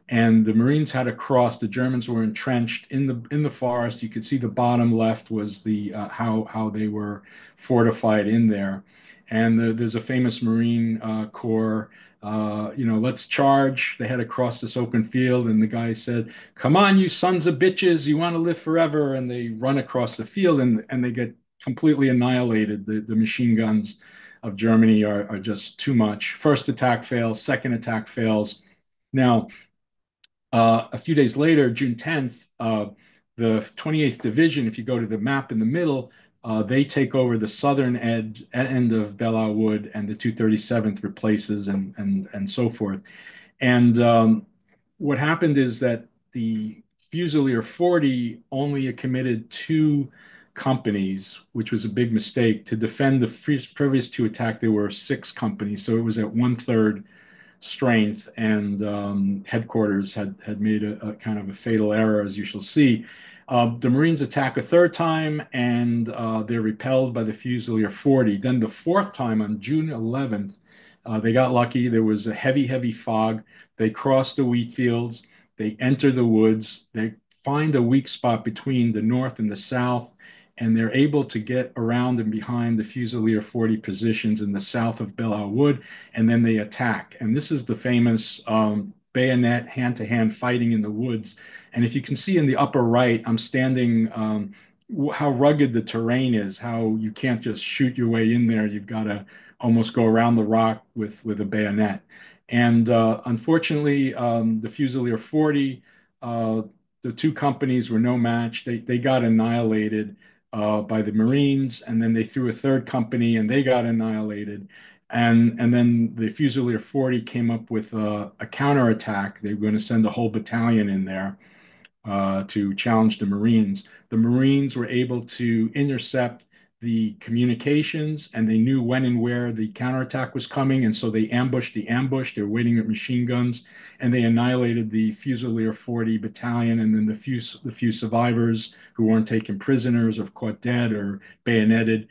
and the Marines had to cross. The Germans were entrenched in the forest. You could see the bottom left was the how they were fortified in there, and there's a famous Marine Corps. Let's charge. They had to cross this open field, and the guy said, "Come on, you sons of bitches! You want to live forever!" And they run across the field, and they get completely annihilated. The machine guns of Germany are just too much. First attack fails, second attack fails. Now, A few days later, June 10th, the 28th Division, if you go to the map in the middle, they take over the southern end of Belleau Wood, and the 237th replaces, and so forth. And what happened is that the Fusilier 40 only committed two companies, which was a big mistake. To defend the previous two attacks, there were six companies, so it was at one third strength, and headquarters had made a kind of a fatal error, as you shall see. The Marines attack a third time, and they're repelled by the Fusilier 40. Then the fourth time, on June 11th, they got lucky. There was a heavy, heavy fog. They crossed the wheat fields. They enter the woods. They find a weak spot between the north and the south, and they're able to get around and behind the Fusilier 40 positions in the south of Belleau Wood, and then they attack. And this is the famous bayonet hand-to-hand fighting in the woods. And if you can see in the upper right, I'm standing how rugged the terrain is, how you can't just shoot your way in there. You've got to almost go around the rock with a bayonet. And unfortunately, the Fusilier 40, the two companies were no match. They got annihilated by the Marines, and then they threw a third company, and they got annihilated. And then the Fusilier 40 came up with a counterattack. They were going to send a whole battalion in there to challenge the Marines. The Marines were able to intercept the communications, and they knew when and where the counterattack was coming, and so they ambushed the ambush. They were waiting with machine guns, and they annihilated the Fusilier 40 battalion. And then the few survivors who weren't taken prisoners or caught dead or bayoneted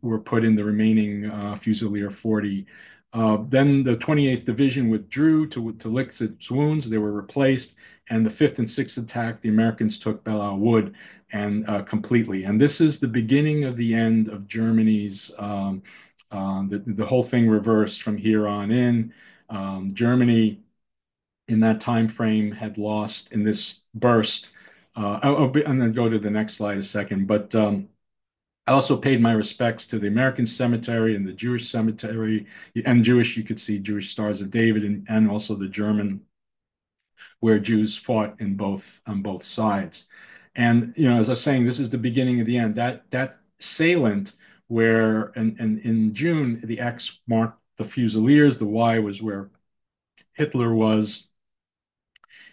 were put in the remaining Fusilier 40. Then the 28th Division withdrew to lick its wounds. They were replaced, and the fifth and sixth attack, the Americans took Belleau Wood and completely. And this is the beginning of the end of Germany's. The whole thing reversed from here on in. Germany, in that time frame, had lost in this burst. I'm going to go to the next slide a second, but I also paid my respects to the American cemetery and the Jewish cemetery, and Jewish, you could see Jewish Stars of David, and also the German, where Jews fought on both sides. And as I was saying, this is the beginning of the end. That salient where in June the X marked the Fusiliers, the Y was where Hitler was.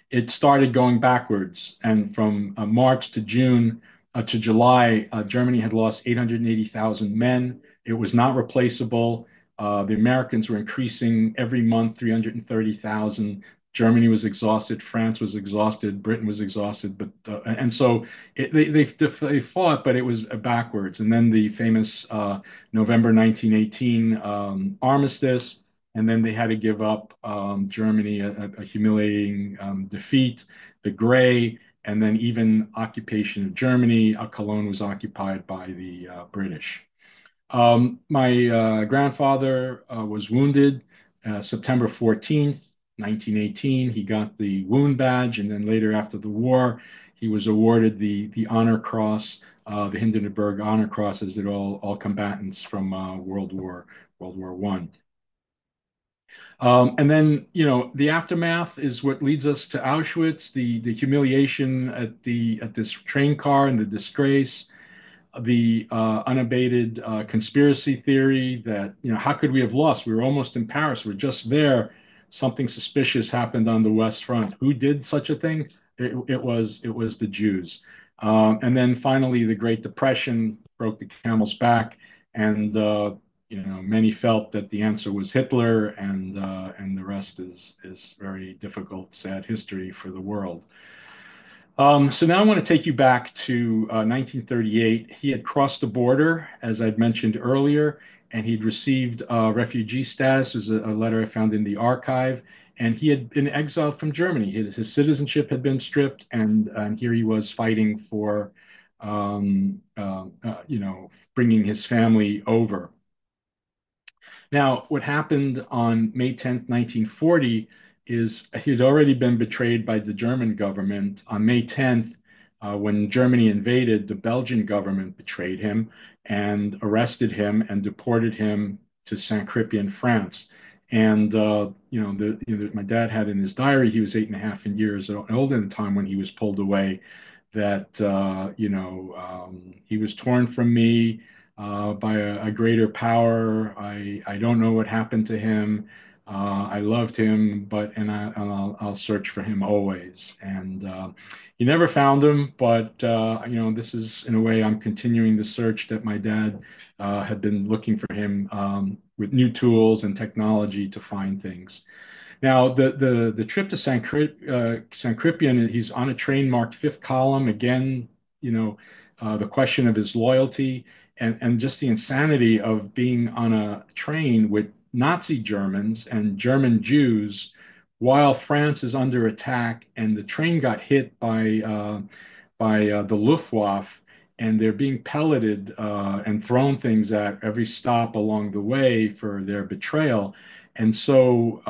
It started going backwards, and from March to June to July, Germany had lost 880,000 men. It was not replaceable. The Americans were increasing every month, 330,000. Germany was exhausted. France was exhausted. Britain was exhausted. And so they fought, but it was backwards. And then the famous November 1918 armistice, and then they had to give up Germany a humiliating defeat, the Gray, and then even occupation of Germany. Cologne was occupied by the British. My grandfather was wounded September 14th, 1918. He got the wound badge, and then later after the war, he was awarded the Honor Cross, the Hindenburg Honor Cross, as did all combatants from World War I. And then, the aftermath is what leads us to Auschwitz, the humiliation at this train car and the disgrace, the unabated conspiracy theory that, how could we have lost? We were almost in Paris. We're just there. Something suspicious happened on the West Front. Who did such a thing? It was the Jews. And then finally, the Great Depression broke the camel's back, and many felt that the answer was Hitler, and the rest is very difficult, sad history for the world. So now I want to take you back to 1938. He had crossed the border, as I'd mentioned earlier, and he'd received refugee status. There's a letter I found in the archive, and he had been exiled from Germany. His citizenship had been stripped, and here he was fighting for, bringing his family over. Now, what happened on May 10th, 1940, is he had already been betrayed by the German government. On May 10th, when Germany invaded, the Belgian government betrayed him and arrested him and deported him to Saint-Crepin, France. And my dad had in his diary he was 8.5 years old at the time when he was pulled away. That he was torn from me by a greater power. I don't know what happened to him. I loved him, I'll search for him always. And he never found him, but this is in a way I'm continuing the search that my dad had been looking for him with new tools and technology to find things. Now, the trip to San Cripian, he's on a train marked fifth column. Again, the question of his loyalty and just the insanity of being on a train with Nazi Germans and German Jews while France is under attack, and the train got hit by the Luftwaffe, and they're being pelleted and thrown things at every stop along the way for their betrayal. And so,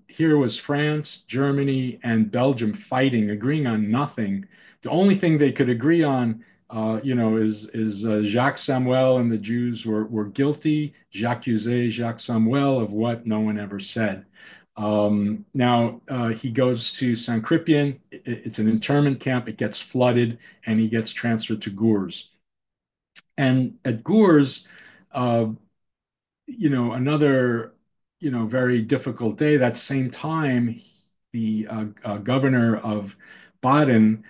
here was France, Germany, and Belgium fighting, agreeing on nothing. The only thing they could agree on, is Jacques Samuel and the Jews were guilty. Jacques accusé Jacques Samuel of what no one ever said. Now he goes to San Cripian. It's an internment camp. It gets flooded, and he gets transferred to Gurs. And at Gurs, uh, another, very difficult day. That same time, the governor of Baden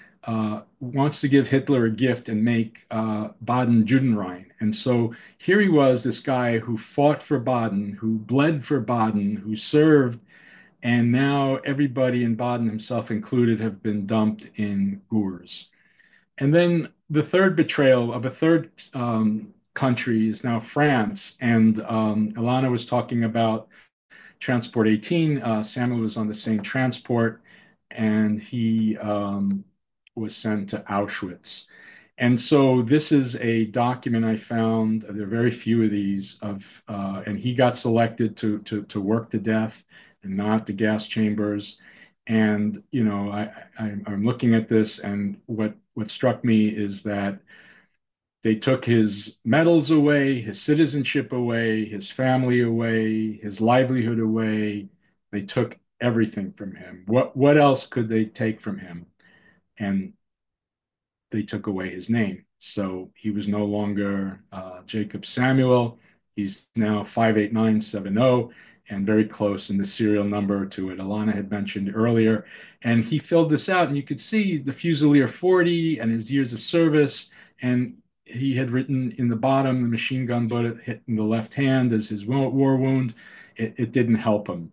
wants to give Hitler a gift and make Baden Judenrein. And so here he was, this guy who fought for Baden, who bled for Baden, who served, and now everybody in Baden, himself included, have been dumped in Gurs. And then the third betrayal of a third country is now France. And Elana was talking about Transport 18. Samuel was on the same transport, and he was sent to Auschwitz. And so this is a document I found. There are very few of these and he got selected to work to death and not the gas chambers. And I'm looking at this, and what struck me is that they took his medals away, his citizenship away, his family away, his livelihood away. They took everything from him. What else could they take from him? And they took away his name. So he was no longer Jacob Samuel. He's now 58970 and very close in the serial number to what Elana had mentioned earlier. And he filled this out, and you could see the Fusilier 40 and his years of service. And he had written in the bottom, the machine gun bullet hit in the left hand as his war wound. It didn't help him.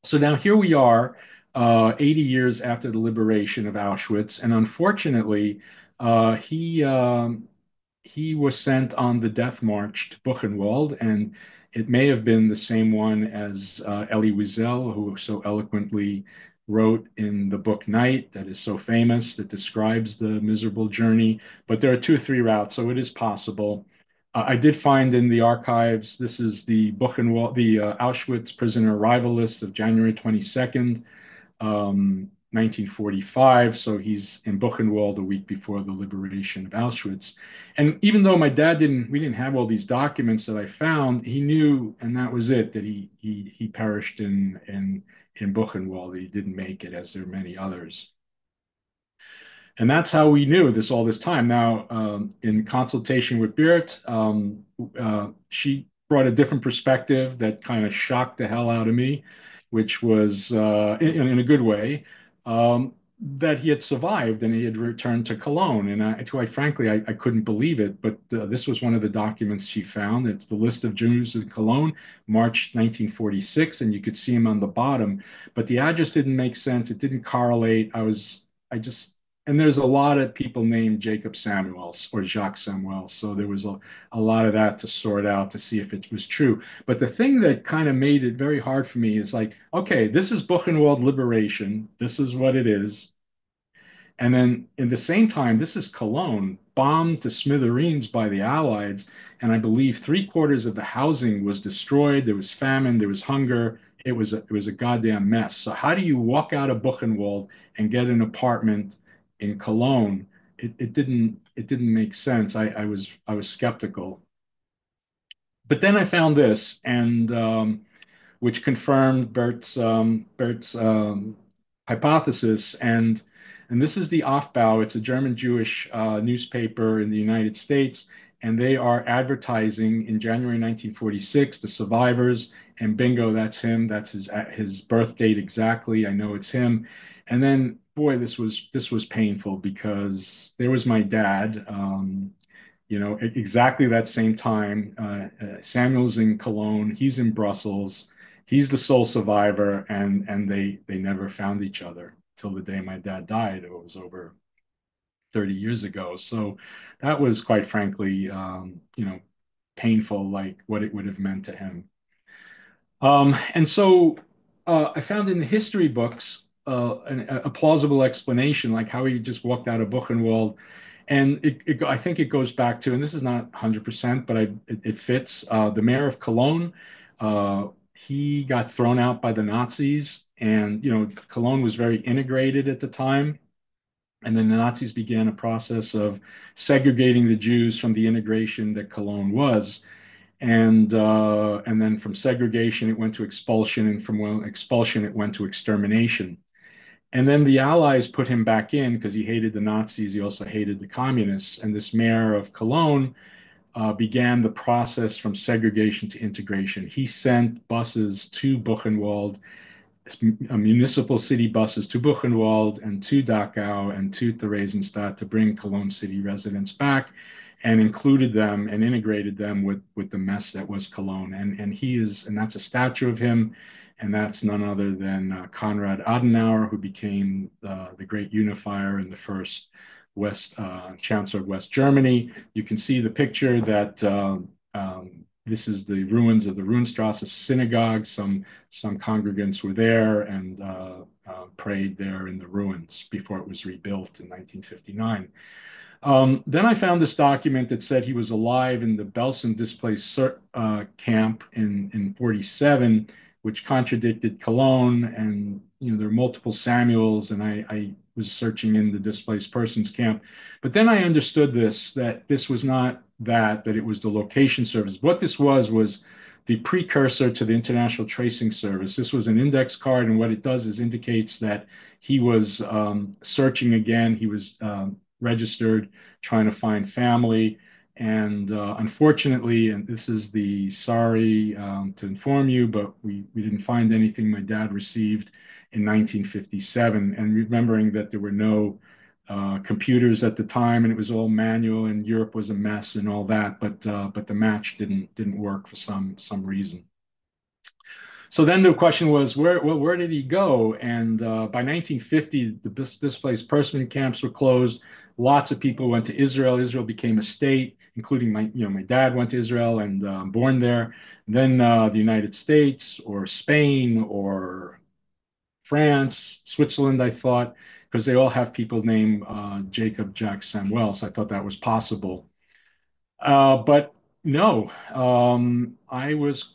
So now here we are, 80 years after the liberation of Auschwitz, and unfortunately, he was sent on the death march to Buchenwald, and it may have been the same one as Elie Wiesel, who so eloquently wrote in the book Night, that is so famous, that describes the miserable journey. But there are two or three routes, so it is possible. I did find in the archives, this is the Buchenwald, the Auschwitz prisoner arrival list of January 22nd, 1945. So he's in Buchenwald a week before the liberation of Auschwitz. And even though my dad we didn't have all these documents that I found, he knew, and that was it, that he perished in Buchenwald. He didn't make it, as there are many others. And that's how we knew this all this time. Now, in consultation with Beert, she brought a different perspective that kind of shocked the hell out of me, which was, in a good way, that he had survived and he had returned to Cologne. And quite frankly, I couldn't believe it. But this was one of the documents she found. It's the list of Jews in Cologne, March 1946, and you could see him on the bottom. But the address didn't make sense. It didn't correlate. I just and there's a lot of people named Jacob Samuels or Jacques Samuel. So there was a lot of that to sort out to see if it was true. But the thing that kind of made it very hard for me is like, okay, this is Buchenwald liberation. This is what it is. And then in the same time, this is Cologne, bombed to smithereens by the Allies. And I believe three-quarters of the housing was destroyed. There was famine, there was hunger. It was a goddamn mess. So how do you walk out of Buchenwald and get an apartment in Cologne? It didn't make sense. I was skeptical. But then I found this, and which confirmed Bert's hypothesis. And this is the Aufbau. It's a German Jewish newspaper in the United States, and they are advertising in January 1946 the survivors. And bingo, that's him. That's his birth date exactly. I know it's him. And then, boy, this was painful because there was my dad. Exactly that same time. Samuel's in Cologne. He's in Brussels. He's the sole survivor, and they never found each other till the day my dad died. It was over 30 years ago. So that was quite frankly, painful, like what it would have meant to him. And so I found in the history books a plausible explanation, like how he just walked out of Buchenwald. And I think it goes back to, and this is not 100%, but it fits. The mayor of Cologne, he got thrown out by the Nazis, and Cologne was very integrated at the time. And then the Nazis began a process of segregating the Jews from the integration that Cologne was. And then from segregation it went to expulsion, and from expulsion it went to extermination. And then the Allies put him back in because he hated the Nazis. He also hated the communists. And this mayor of Cologne began the process from segregation to integration. He sent buses to Buchenwald, municipal city buses to Buchenwald and to Dachau and to Theresienstadt to bring Cologne city residents back, and included them and integrated them with the mess that was Cologne. And that's a statue of him, and that's none other than Konrad Adenauer, who became the great unifier and the first West Chancellor of West Germany. You can see the picture that this is the ruins of the Ruhenstrasse synagogue. Some congregants were there and prayed there in the ruins before it was rebuilt in 1959. Then I found this document that said he was alive in the Belsen displaced camp in 47, which contradicted Cologne. And there are multiple Samuels, and I was searching in the displaced persons camp. But then I understood that this was not that it was the location service. What this was the precursor to the International Tracing Service. This was an index card, and what it does is indicates that he was searching again. He was registered, trying to find family. And unfortunately, and this is the sorry to inform you, but we didn't find anything my dad received in 1957. And remembering that there were no computers at the time, and it was all manual, and Europe was a mess and all that. But the match didn't work for some reason. So then the question was, where did he go? And by 1950, the displaced person camps were closed. Lots of people went to Israel. Israel became a state, including my dad went to Israel and born there. Then the United States or Spain or France, Switzerland, I thought, because they all have people named Jacob, Jack, Samuel. So I thought that was possible. But no, I was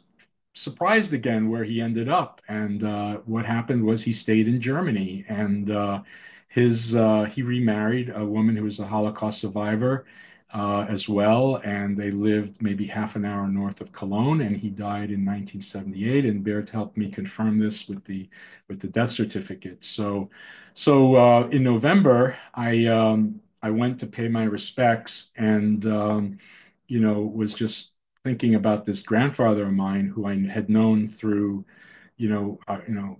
surprised again where he ended up. And what happened was he stayed in Germany, and he remarried a woman who was a Holocaust survivor as well, and they lived maybe half an hour north of Cologne. And he died in 1978. And Bert helped me confirm this with the death certificate. So in November, I went to pay my respects, and was just thinking about this grandfather of mine who I had known through,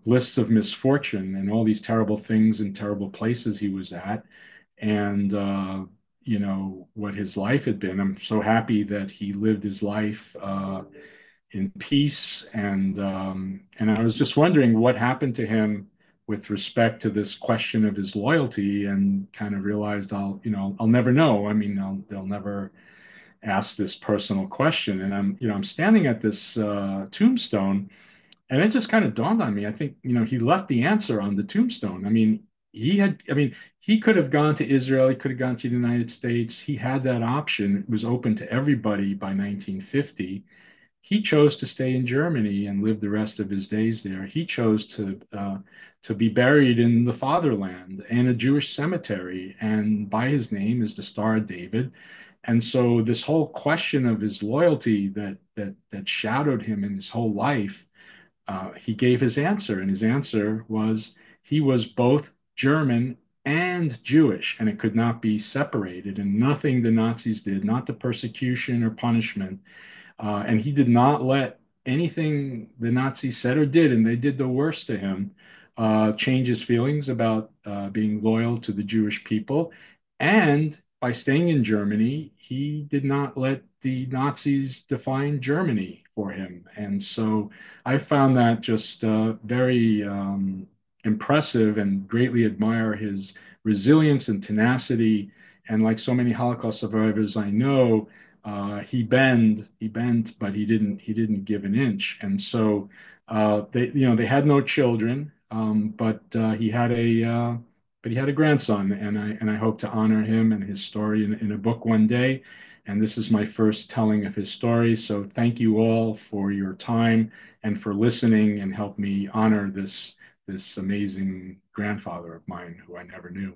lists of misfortune and all these terrible things and terrible places he was at, and what his life had been. I'm so happy that he lived his life in peace, and I was just wondering what happened to him with respect to this question of his loyalty, and kind of realized I'll never know. I mean, they'll never ask this personal question. And I'm standing at this tombstone, and it just kind of dawned on me. I think, he left the answer on the tombstone. He could have gone to Israel. He could have gone to the United States. He had that option. It was open to everybody by 1950. he chose to stay in Germany and live the rest of his days there. He chose to be buried in the fatherland in a Jewish cemetery, and by his name is the Star of David. And so this whole question of his loyalty that shadowed him in his whole life, he gave his answer, and his answer was he was both German and Jewish, and it could not be separated. And nothing the Nazis did, not the persecution or punishment, and he did not let anything the Nazis said or did, and they did the worst to him, change his feelings about being loyal to the Jewish people. And by staying in Germany, he did not let the Nazis define Germany for him. And so I found that just very impressive, and greatly admire his resilience and tenacity. And like so many Holocaust survivors I know, he bent, but he didn't give an inch. And so they had no children, but he had a grandson, and I hope to honor him and his story in a book one day. And this is my first telling of his story. So thank you all for your time and for listening, and help me honor this amazing grandfather of mine who I never knew.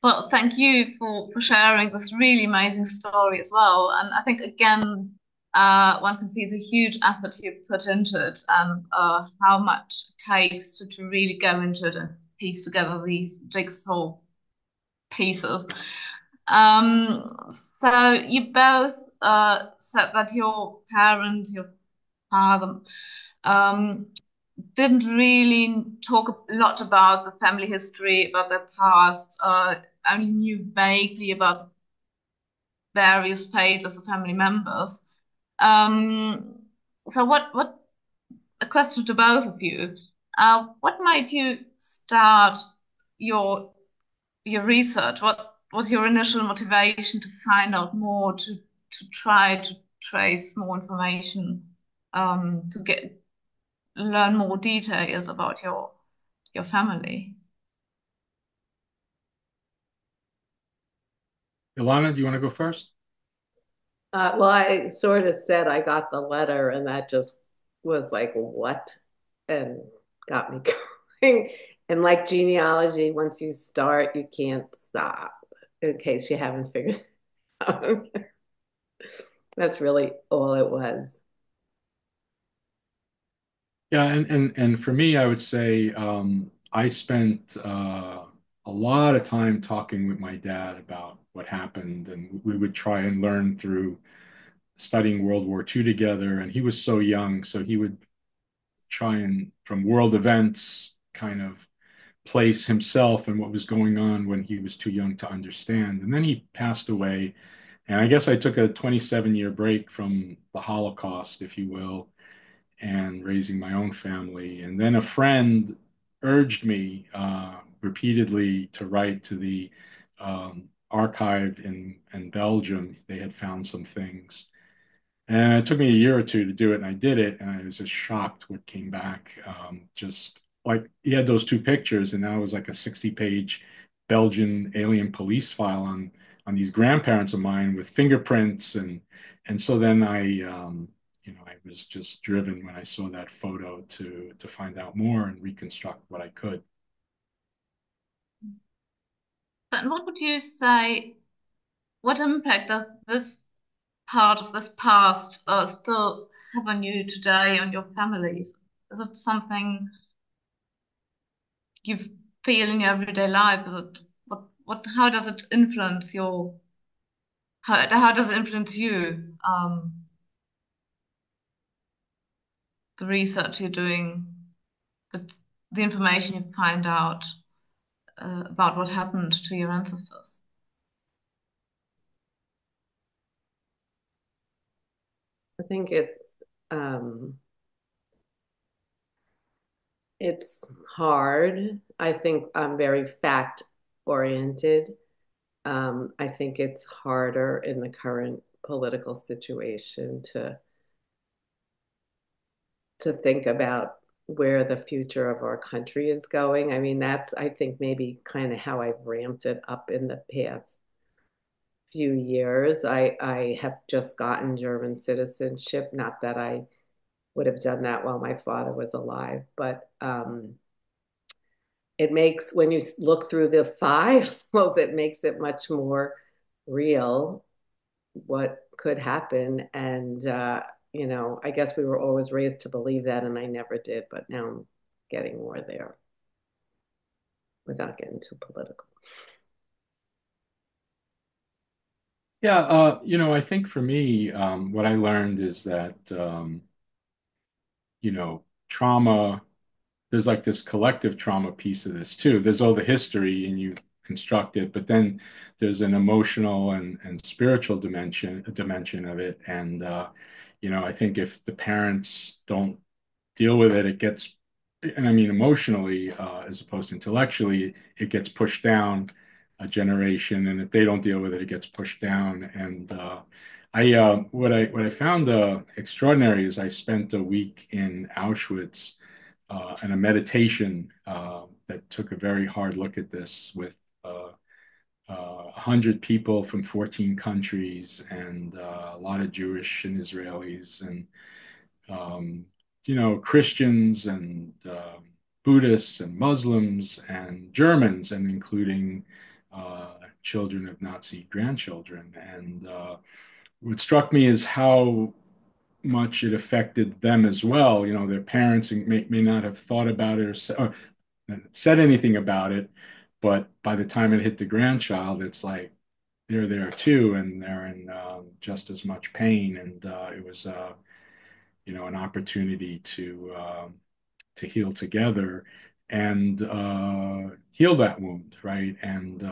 Well, thank you for sharing this really amazing story as well. And I think, again, one can see the huge effort you put into it, and how much it takes to really go into it and piece together these jigsaw pieces. So you both said that your parents, your father, um, didn't really talk a lot about the family history, about their past, only knew vaguely about the various fates of the family members. Um, so what a question to both of you. What made you start your your research? What was your initial motivation to find out more, to try to trace more information, to get learn more details about your family? Ilana, do you want to go first? Well, I sort of said I got the letter, and that just was like, what? And got me going. And like genealogy, once you start, you can't stop, in case you haven't figured it out. That's really all it was. Yeah, and for me, I would say I spent a lot of time talking with my dad about what happened, and we would try and learn through studying World War II together. And he was so young, so he would try and, from world events, kind of place himself and what was going on when he was too young to understand. And then he passed away, and I guess I took a 27-year break from the Holocaust, if you will, and raising my own family. And then a friend urged me repeatedly to write to the archive in Belgium. They had found some things. And it took me a year or two to do it, and I did it, and I was just shocked what came back. Just like he had those two pictures, and now it was like a 60-page Belgian alien police file on these grandparents of mine with fingerprints, and so then I was just driven when I saw that photo to find out more and reconstruct what I could. And what would you say? What impact does this part of this past still have on you today, on your families? Is it something you feel in your everyday life? Is it what how does it influence your how does it influence you? The research you're doing, the the information you find out about what happened to your ancestors. I think um, it's hard. I think I'm very fact oriented. I think it's harder in the current political situation to think about where the future of our country is going. I mean, that's, I think, maybe kind of how I've ramped it up in the past few years. I have just gotten German citizenship. Not that I would have done that while my father was alive, but it makes, when you look through the files, it makes it much more real what could happen. And, I guess we were always raised to believe that, and I never did, but now I'm getting more there without getting too political. Yeah, I think for me, what I learned is that, trauma, there's like this collective trauma piece of this too. There's all the history and you construct it, but then there's an emotional and spiritual dimension of it. And, I think if the parents don't deal with it, it gets, and I mean emotionally, as opposed to intellectually, it gets pushed down a generation, and if they don't deal with it, it gets pushed down. And what I found extraordinary is I spent a week in Auschwitz and a meditation that took a very hard look at this with 100 people from 14 countries and a lot of Jewish and Israelis and um, Christians and Buddhists and Muslims and Germans, and including children of Nazi grandchildren. And what struck me is how much it affected them as well. Their parents may not have thought about it or said anything about it, but by the time it hit the grandchild, it's like they're there too, and they're in just as much pain. And it was an opportunity to heal together and heal that wound, right? And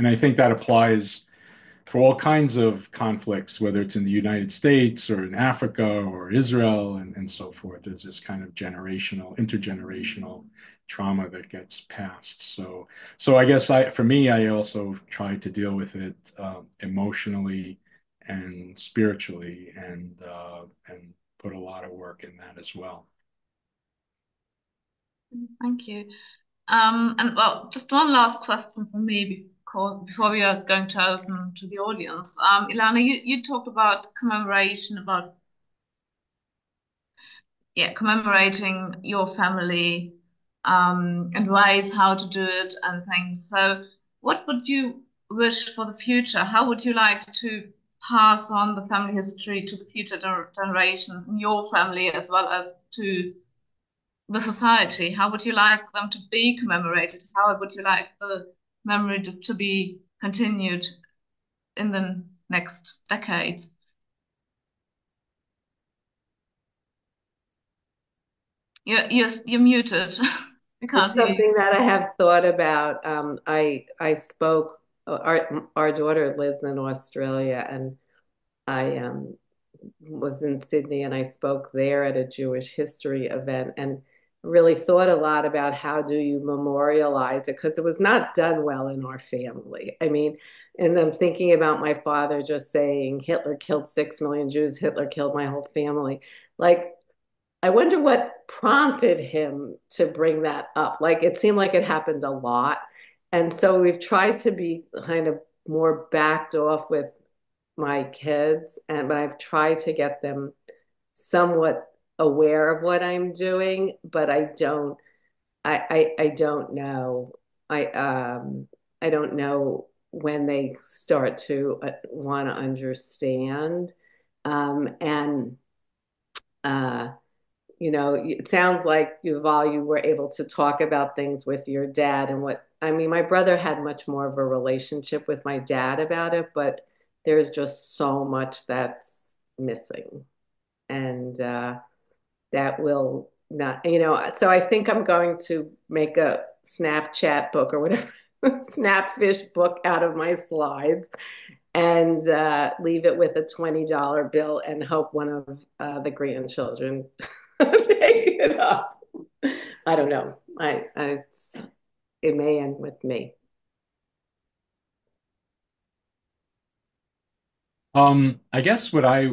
I think that applies for all kinds of conflicts, whether it's in the United States or in Africa or Israel and so forth. There's this kind of intergenerational trauma that gets passed. So I guess for me, I also try to deal with it emotionally and spiritually, and put a lot of work in that as well. Thank you. And well, just one last question from me before we are going to open to the audience. Ilana, you talked about commemoration, about commemorating your family, and ways how to do it and things. So, what would you wish for the future? How would you like to pass on the family history to the future generations in your family as well as to the society? How would you like them to be commemorated? How would you like the memory to be continued in the next decades? You're muted. I It's can't hear you. something that I have thought about. I spoke. Our daughter lives in Australia, and I was in Sydney, and I spoke there at a Jewish history event, and really thought a lot about how do you memorialize it, because it was not done well in our family. I mean, and I'm thinking about my father just saying Hitler killed 6 million Jews, Hitler killed my whole family. Like, I wonder what prompted him to bring that up. Like, it seemed like it happened a lot. And so we've tried to be kind of more backed off with my kids, but I've tried to get them somewhat aware of what I'm doing, but I don't know. I don't know when they start to want to understand. And uh it sounds like Yuval, you were able to talk about things with your dad, and what I mean, my brother had much more of a relationship with my dad about it, but there's just so much that's missing. And that will not, so I think I'm going to make a Snapchat book or whatever, Snapfish book out of my slides, and leave it with a $20 bill and hope one of the grandchildren take it up. I don't know. It may end with me. I guess I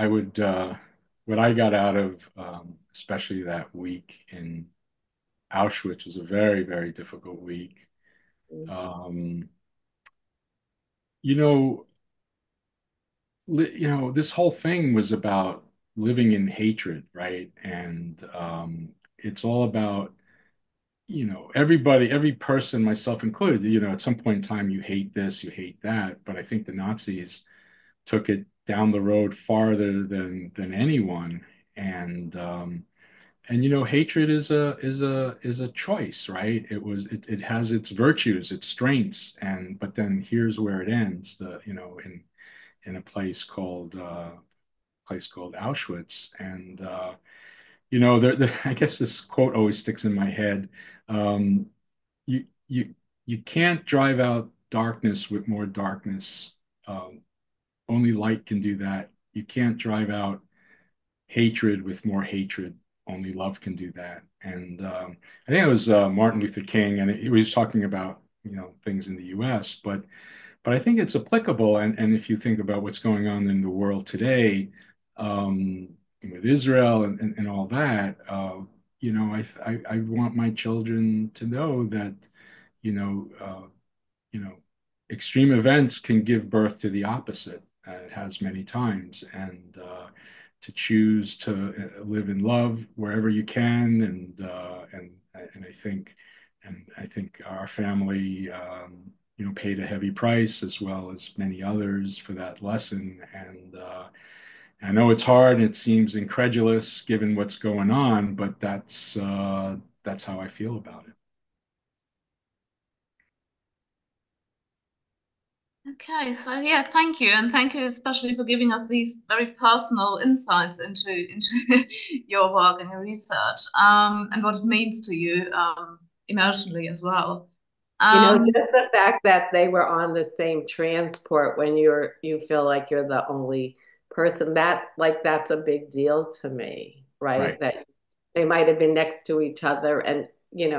would, what I got out of, especially that week in Auschwitz was a very, very difficult week. Um, you know, this whole thing was about living in hatred, right? And it's all about, everybody, every person, myself included, at some point in time, you hate this, you hate that. But I think the Nazis took it down the road farther than anyone. And hatred is a choice, right? It has its virtues, its strengths, and but then here's where it ends. In a place called Auschwitz, and I guess this quote always sticks in my head. Um, you you you can't drive out darkness with more darkness. Um, Only light can do that. You can't drive out hatred with more hatred. Only love can do that. And I think it was Martin Luther King, and he was talking about things in the U.S., but I think it's applicable. And if you think about what's going on in the world today, um, with Israel and all that, I want my children to know that you know uh, you know, extreme events can give birth to the opposite. It has many times, and to choose to live in love wherever you can, and I think our family, paid a heavy price as well as many others for that lesson. And I know it's hard and it seems incredulous given what's going on, but that's how I feel about it. Okay, so yeah, thank you, and thank you especially for giving us these very personal insights into your work and your research, and what it means to you, emotionally as well. Um, Just the fact that they were on the same transport when you feel like you're the only person, that's a big deal to me, right? Right. That they might have been next to each other, and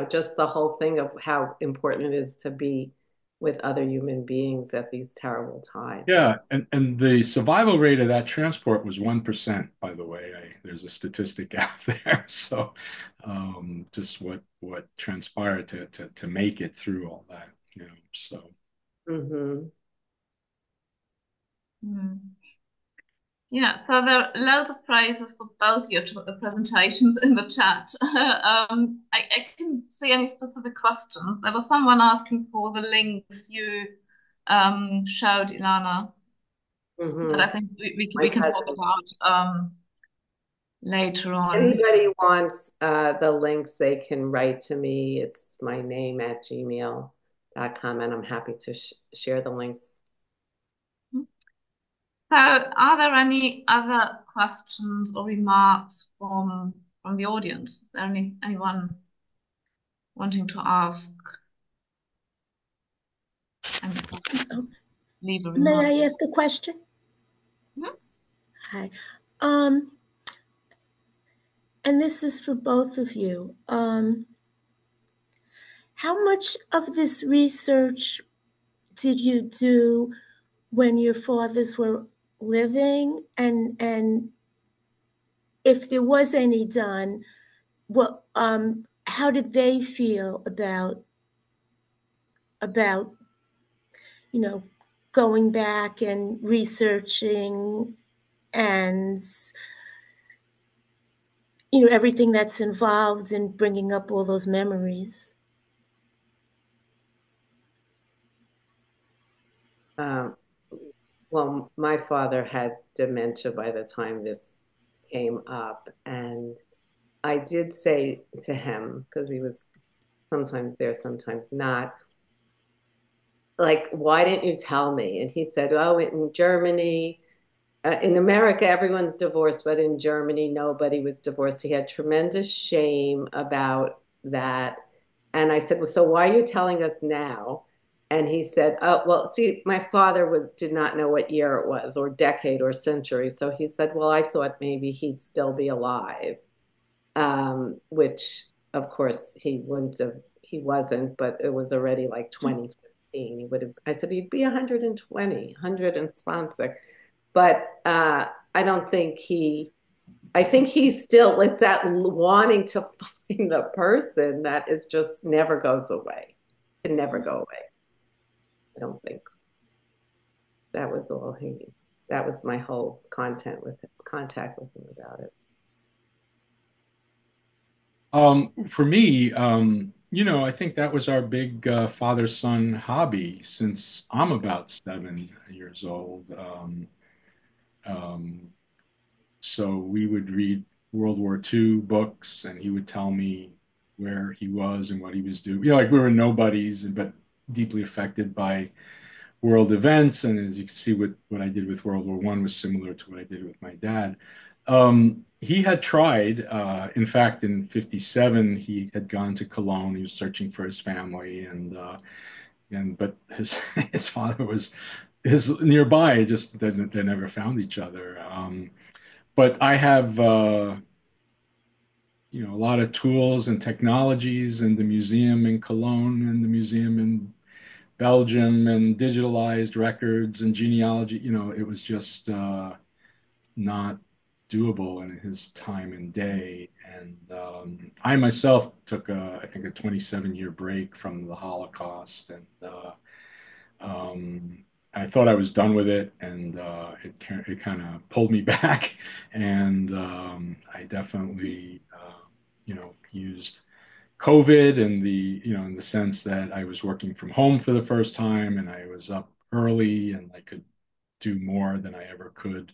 just the whole thing of how important it is to be with other human beings at these terrible times. Yeah, and the survival rate of that transport was 1%, by the way. There's a statistic out there. So just what transpired to make it through all that, so Hmm. hmm. Yeah, so there are loads of praises for both your presentations in the chat. I couldn't see any specific questions. There was someone asking for the links you showed, Ilana, but Hmm. I think My we can talk cousin. about later on. Anybody wants the links, they can write to me. It's my name at gmail.com, and I'm happy to share the links. So, are there any other questions or remarks from the audience? Is there anyone wanting to ask any questions? Oh, Leave a may remark. I ask a question? Mhm. Hi. Um, and this is for both of you. How much of this research did you do when your fathers were living? And if there was any done, how did they feel about you know going back and researching and everything that's involved in bringing up all those memories? Um, well, my father had dementia by the time this came up, and I did say to him, because he was sometimes there, sometimes not, like, why didn't you tell me? And he said, oh, in Germany, in America, everyone's divorced, but in Germany, nobody was divorced. He had tremendous shame about that. And I said, well, so why are you telling us now? And he said, oh, well, see, my father did not know what year it was, or decade, or century. So he said, well, I thought maybe he'd still be alive, which, of course, he wasn't, but it was already like 2015. He would have, I said, he'd be 120, 100 and sponsor. But I don't think I think he's still, it's that wanting to find the person that is just never goes away. Can never go away. I don't think. That was all that was my whole contact with him about it. For me, I think that was our big father-son hobby since I'm about 7 years old. Um, so we would read World War II books, and he would tell me where he was and what he was doing. Like we were nobodies, but deeply affected by world events. And as you can see, what I did with World War One was similar to what I did with my dad. He had tried, in fact, in '57, he had gone to Cologne. He was searching for his family, but his his father was his nearby. Just they never found each other. But I have a lot of tools and technologies, and the museum in Cologne and the museum in Belgium and digitalized records and genealogy. It was just not doable in his time and day. And I myself took I think a 27-year break from the Holocaust, and I thought I was done with it, and it kind of pulled me back. And I definitely, used COVID and in the sense that I was working from home for the first time, and I was up early, and I could do more than I ever could.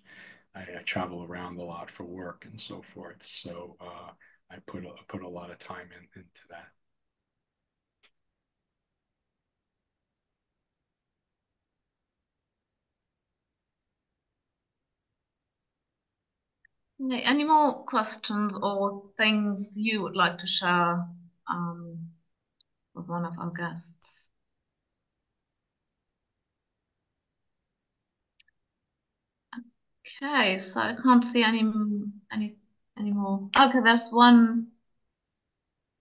I travel around a lot for work and so forth. So I put a lot of time into that. Okay, any more questions or things you would like to share with one of our guests? Okay, so I can't see any more. Okay, there's one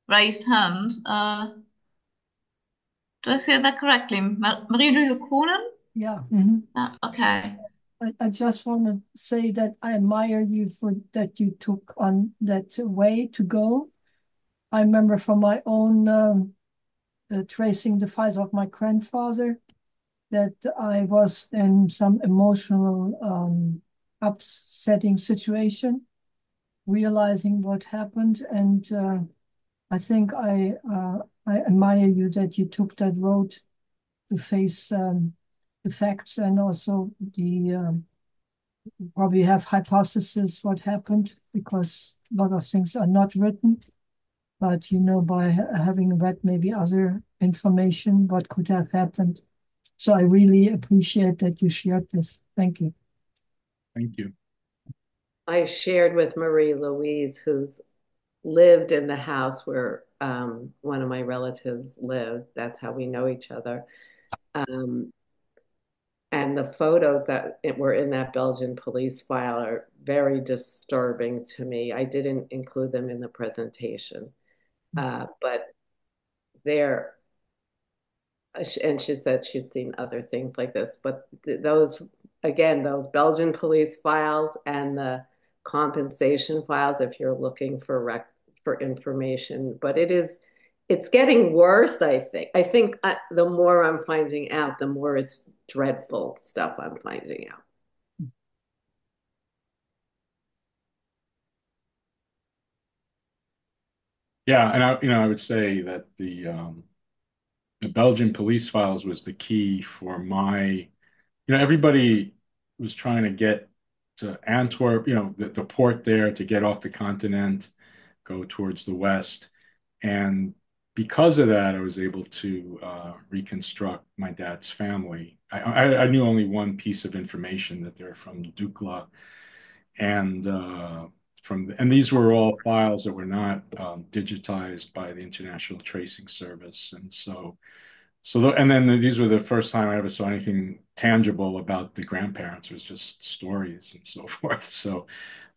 raised hand. Do I say that correctly? Marie-Louise Kohnen? Yeah. Okay. I just want to say that I admire you for that you took on that way to go. I remember from my own tracing the files of my grandfather that I was in some emotional upsetting situation, realizing what happened, and I think I admire you that you took that road to face the facts, and also the probably have hypotheses what happened, because a lot of things are not written, but by having read maybe other information what could have happened. So I really appreciate that you shared this. Thank you. Thank you. I shared with Marie Louise, who's lived in the house where one of my relatives lived. That's how we know each other. And the photos that were in that Belgian police file are very disturbing to me. I didn't include them in the presentation, but they're, and she said she's seen other things like this, but those Belgian police files and the compensation files, if you're looking for information, but it's getting worse, I think. I think the more I'm finding out, the more it's dreadful stuff I'm finding out. Yeah, and I would say that the Belgian police files was the key for everybody was trying to get to Antwerp, the port there, to get off the continent, go towards the west. And because of that, I was able to reconstruct my dad's family. I knew only one piece of information, that they're from Dukla, and these were all files that were not digitized by the International Tracing Service, and and then these were the first time I ever saw anything tangible about the grandparents. It was just stories and so forth. So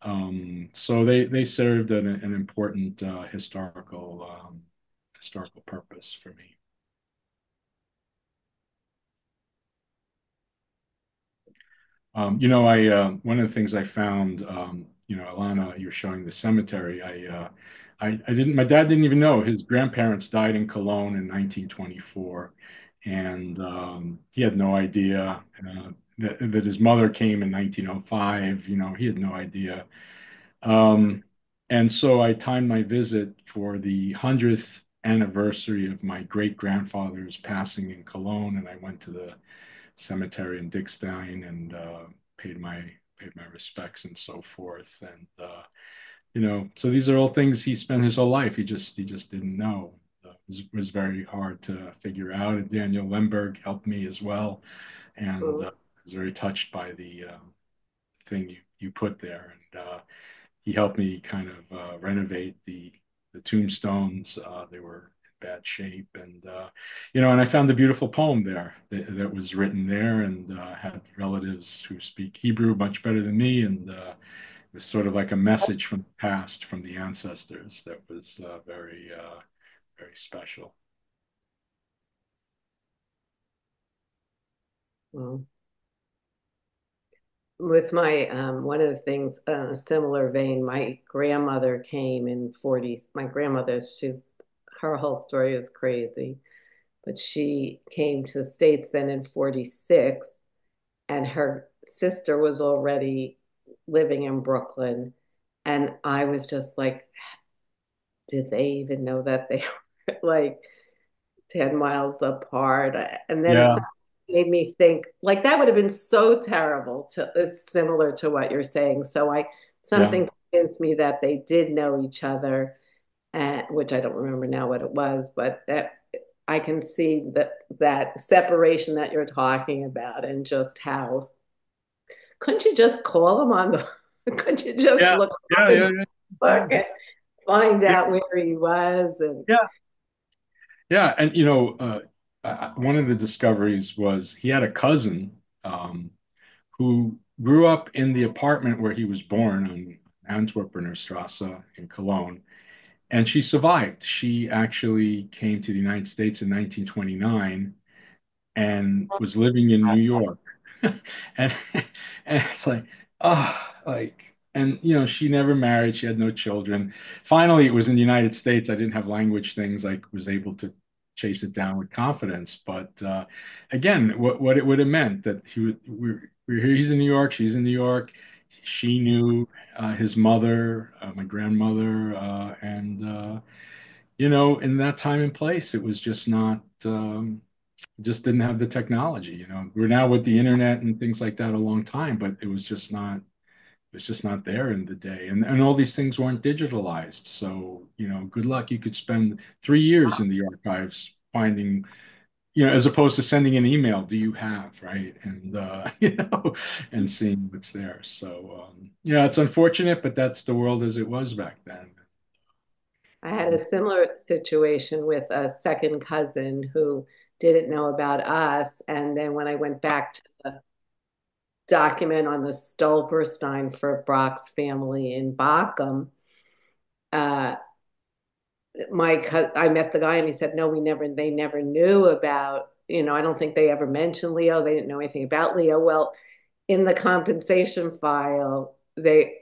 they served an important historical purpose for me. I one of the things I found, Elana, you're showing the cemetery. I didn't. My dad didn't even know his grandparents died in Cologne in 1924, and he had no idea. that his mother came in 1905. He had no idea. Um, and so I timed my visit for the 100th anniversary of my great grandfather's passing in Cologne, and I went to the cemetery in Dickstein and paid my respects and so forth. And so these are all things he spent his whole life. He just didn't know. It was very hard to figure out. And Daniel Lemberg helped me as well, and Mm. I was very touched by the thing you put there. And he helped me kind of renovate the tombstones. They were in bad shape, and and I found a beautiful poem there that was written there, and had relatives who speak Hebrew much better than me, and it was sort of like a message from the past, from the ancestors, that was very special. Well, with my one of the things in a similar vein, my grandmother came in 40. My grandmother, her whole story is crazy, but she came to the States then in 46, and her sister was already living in Brooklyn. And I was just like, did they even know that they were like 10 miles apart? And then Yeah, it made me think like that would have been so terrible. It's similar to what you're saying. So yeah, something convinced me that they did know each other, and which I don't remember now what it was, but that I can see that separation that you're talking about, and just how couldn't you just call him on the couldn't you just yeah, look up yeah, in yeah, the yeah, book and find yeah, out where he was? And yeah, yeah. And one of the discoveries was he had a cousin um, who grew up in the apartment where he was born on Antwerpener Strasse in Cologne. And she survived. She actually came to the United States in 1929 and was living in New York. and, and it's like, and she never married. She had no children. Finally, it was in the United States. I didn't have language things. I was able to chase it down with confidence. But again, what it would have meant that we're here. He's in New York. She's in New York. She knew his mother, my grandmother, and in that time and place, it was just not. Just didn't have the technology. We're now with the internet and things like that a long time, but it was just not there in the day. And all these things weren't digitalized. So, good luck. You could spend 3 years in the archives finding, as opposed to sending an email, do you have, right? And, and seeing what's there. So, yeah, it's unfortunate, but that's the world as it was back then. I had a similar situation with a second cousin who didn't know about us. And then when I went back to the document on the Stolperstein for Brock's family in Bochum, uh, I met the guy and he said, no, they never knew about, I don't think they ever mentioned Leo. They didn't know anything about Leo. Well, in the compensation file, they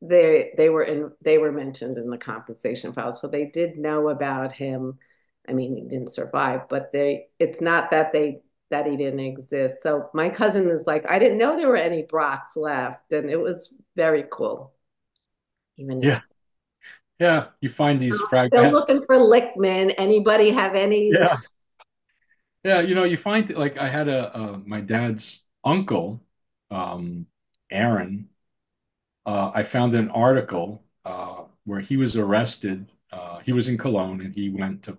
were mentioned in the compensation file, so they did know about him. I mean, he didn't survive, but it's not that he didn't exist. So my cousin is like, I didn't know there were any Brocks left, and it was very cool. Even if Yeah. Yeah. You find these I'm still fragments. looking for Lickman. Anybody have any? Yeah. Yeah, you find that, like, I had my dad's uncle, um, Aaron. I found an article where he was arrested. He was in Cologne and he went to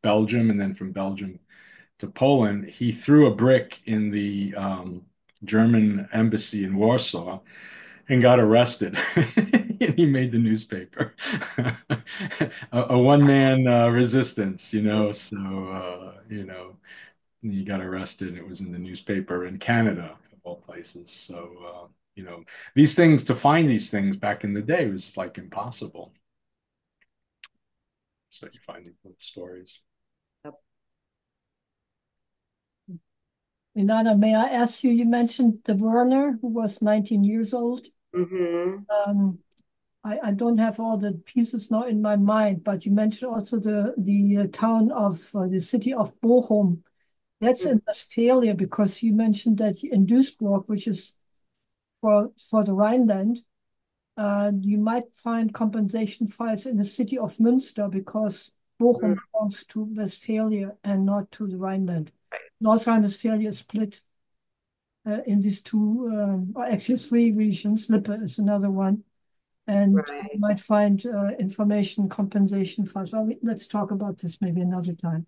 Belgium, and then from Belgium to Poland. He threw a brick in the German embassy in Warsaw and got arrested. And he made the newspaper. A one-man resistance, so he got arrested. And it was in the newspaper in Canada, of all places. So, these things, to find these things back in the day was like impossible. So you find these little stories. Elana, may I ask you, you mentioned the Werner, who was 19 years old. Mm-hmm. I don't have all the pieces now in my mind, but you mentioned also the town of the city of Bochum. That's in Westphalia, because you mentioned that in Duisburg, which is for the Rhineland, you might find compensation files in the city of Münster, because Bochum belongs to Westphalia and not to the Rhineland. North Rhine-Westphalia is split in these two, or actually three regions. Lippe is another one. And you might find information compensation files. Well, let's talk about this maybe another time.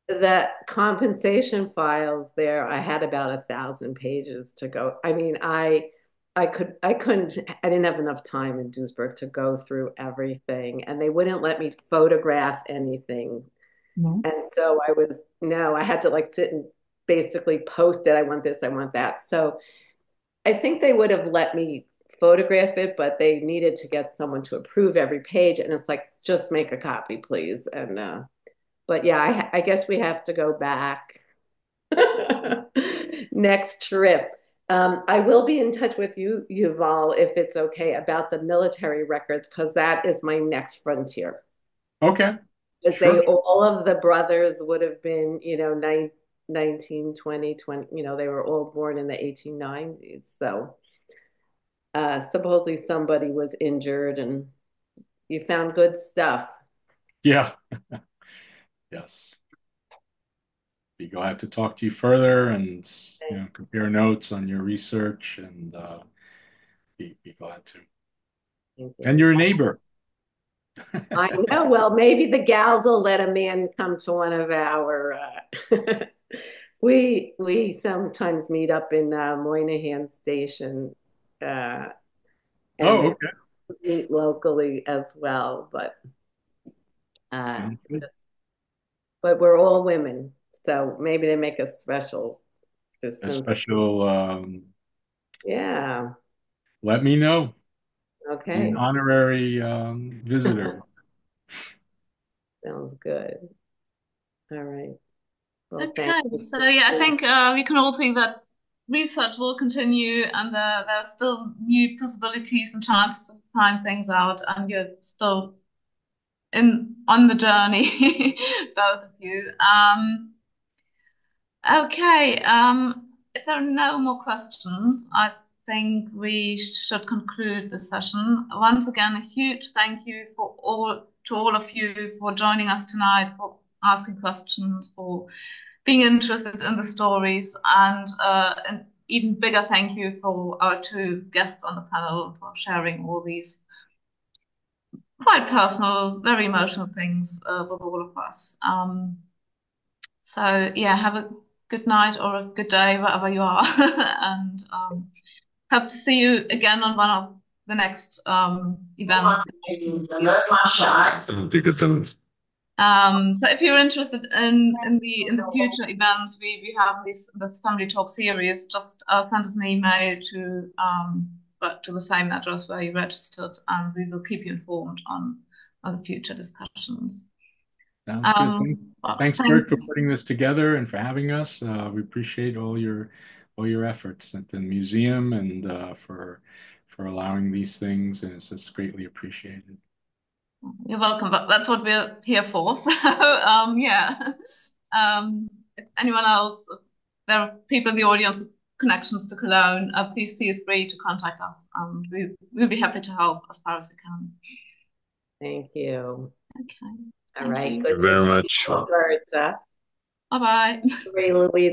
The compensation files there, I had about 1,000 pages to go. I mean, I didn't have enough time in Duisburg to go through everything, and they wouldn't let me photograph anything. No. And so I had to like sit and basically post it. I want this, I want that. So I think they would have let me photograph it, but they needed to get someone to approve every page. And it's like, just make a copy, please. And, but yeah, I guess we have to go back next trip. I will be in touch with you, Yuval, if it's okay, about the military records, because that is my next frontier. Okay. Because all of the brothers would have been, 19, 20, they were all born in the 1890s. So supposedly somebody was injured and you found good stuff. Yeah. Yes. Be glad to talk to you further and compare notes on your research, and be glad to. Thank you. And you're a neighbor. I know. Well, maybe the gals will let a man come to one of our. We sometimes meet up in Moynihan Station, and Oh, okay. meet locally as well. But we're all women, so maybe they make a special distance. A special. Yeah. Let me know. Okay. An honorary visitor. Sounds good. All right. Well, Okay, so yeah, I think we can all see that research will continue, and there are still new possibilities and chances to find things out, and you're still on the journey, both of you. Okay, if there are no more questions, I think we should conclude the session. Once again, a huge thank you to all of you for joining us tonight, for asking questions, for being interested in the stories, and an even bigger thank you for our two guests on the panel for sharing all these quite personal, very emotional things with all of us. So yeah, have a good night or a good day wherever you are, and hope to see you again on one of the next events. So if you're interested in the future events, we have this family talk series. Just send us an email to the same address where you registered, and we will keep you informed on the future discussions. Sounds good. Thanks, Bert, for putting this together and for having us. We appreciate all your efforts at the museum, and for allowing these things, and it's greatly appreciated. You're welcome. But that's what we're here for. So yeah. If anyone else, there are people in the audience with connections to Cologne, please feel free to contact us, and we'll be happy to help as far as we can. Thank you. Okay. All right. Thank Good you very much. Bye-bye. Bye-bye. Louise.